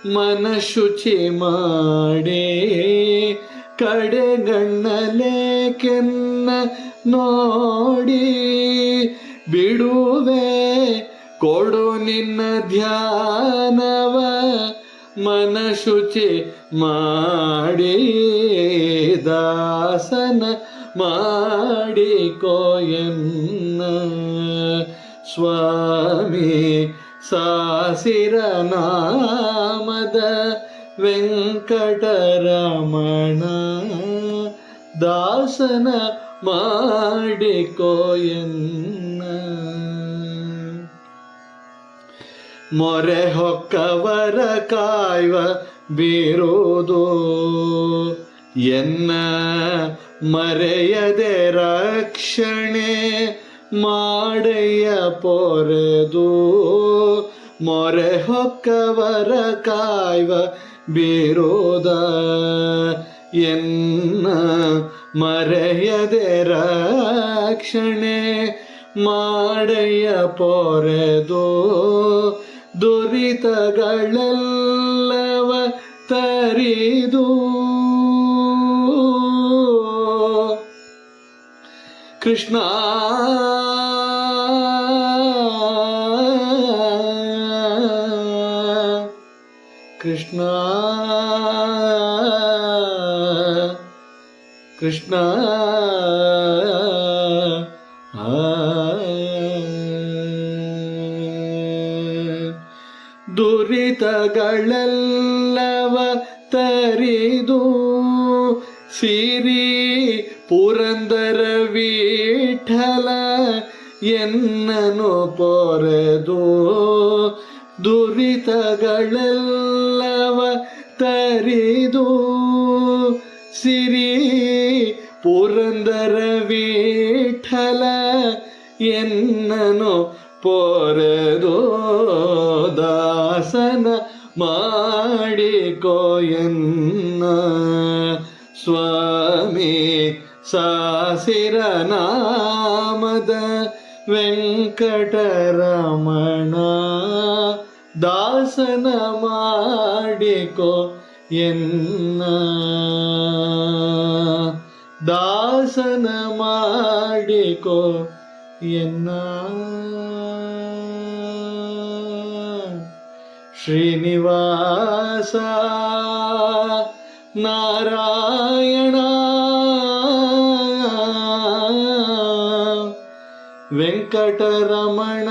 ಮನ ಶುಚಿ ಮಾಡಿ. ಕಡೆಗಣ್ಣಲೆ ಕೆನ್ನ ನೋಡಿ ಬಿಡುವೆ ಕೊಡು ನಿನ್ನ ಧ್ಯಾನವ ಮನ ಶುಚಿ ಮಾಡಿ. ದಾಸನ ಮಾಡಿಕೋ ಎನ್ನ ಸ್ವಾಮಿ ಸಾಸಿರ ನಾಮದ ವೆಂಕಟರಮಣ ದಾಸನ ಮಾಡಿಕೋ ಎನ್ನ. ಮೊರೆ ಹೊಕ್ಕವರ ಕಾಯ್ವ ಬೀರುವುದು ಎನ್ನ ಮರೆಯದೆ ರಕ್ಷಣೆ ಮಾಡಯ್ಯ ಪೊರೆದು. ಮೊರೆ ಹೊಕ್ಕವರ ಕಾಯ್ವ ಬೀರುದ ಎನ್ನ ಮರೆಯದೆ ರಕ್ಷಣೆ ಮಾಡಯ್ಯ ಪೊರೆದು. ದುರಿತಗಳೆಲ್ಲವ ತರಿದು ಕೃಷ್ಣ ಕೃಷ್ಣ ಕೃಷ್ಣ ದುರಿತಗಳೆಲ್ಲವ ತರಿದು ಸಿರಿ ಪುರಂದರ ವಿಠಲ ಎನ್ನನು ಪೊರೆದು. ದುರಿತಗಳೆಲ್ಲವ ತರಿದು ಸಿರಿ ಪುರಂದರ ವಿಠಲ ಎನ್ನನು ಪೊರೆದು. ದಾಸನ ಮಾಡಿಕೋ ಎನ್ನ ಸ್ವಾಮಿ ಸಾಸಿರ ನಾಮದ ವೆಂಕಟರಮಣ ದಾಸನ ಮಾಡಿಕೋ ಎನ್ನ. ದಾಸನ ಮಾಡಿಕೋ ಎನ್ನ. ಶ್ರೀನಿವಾಸ ನಾರಾಯಣ ವೆಂಕಟರಮಣ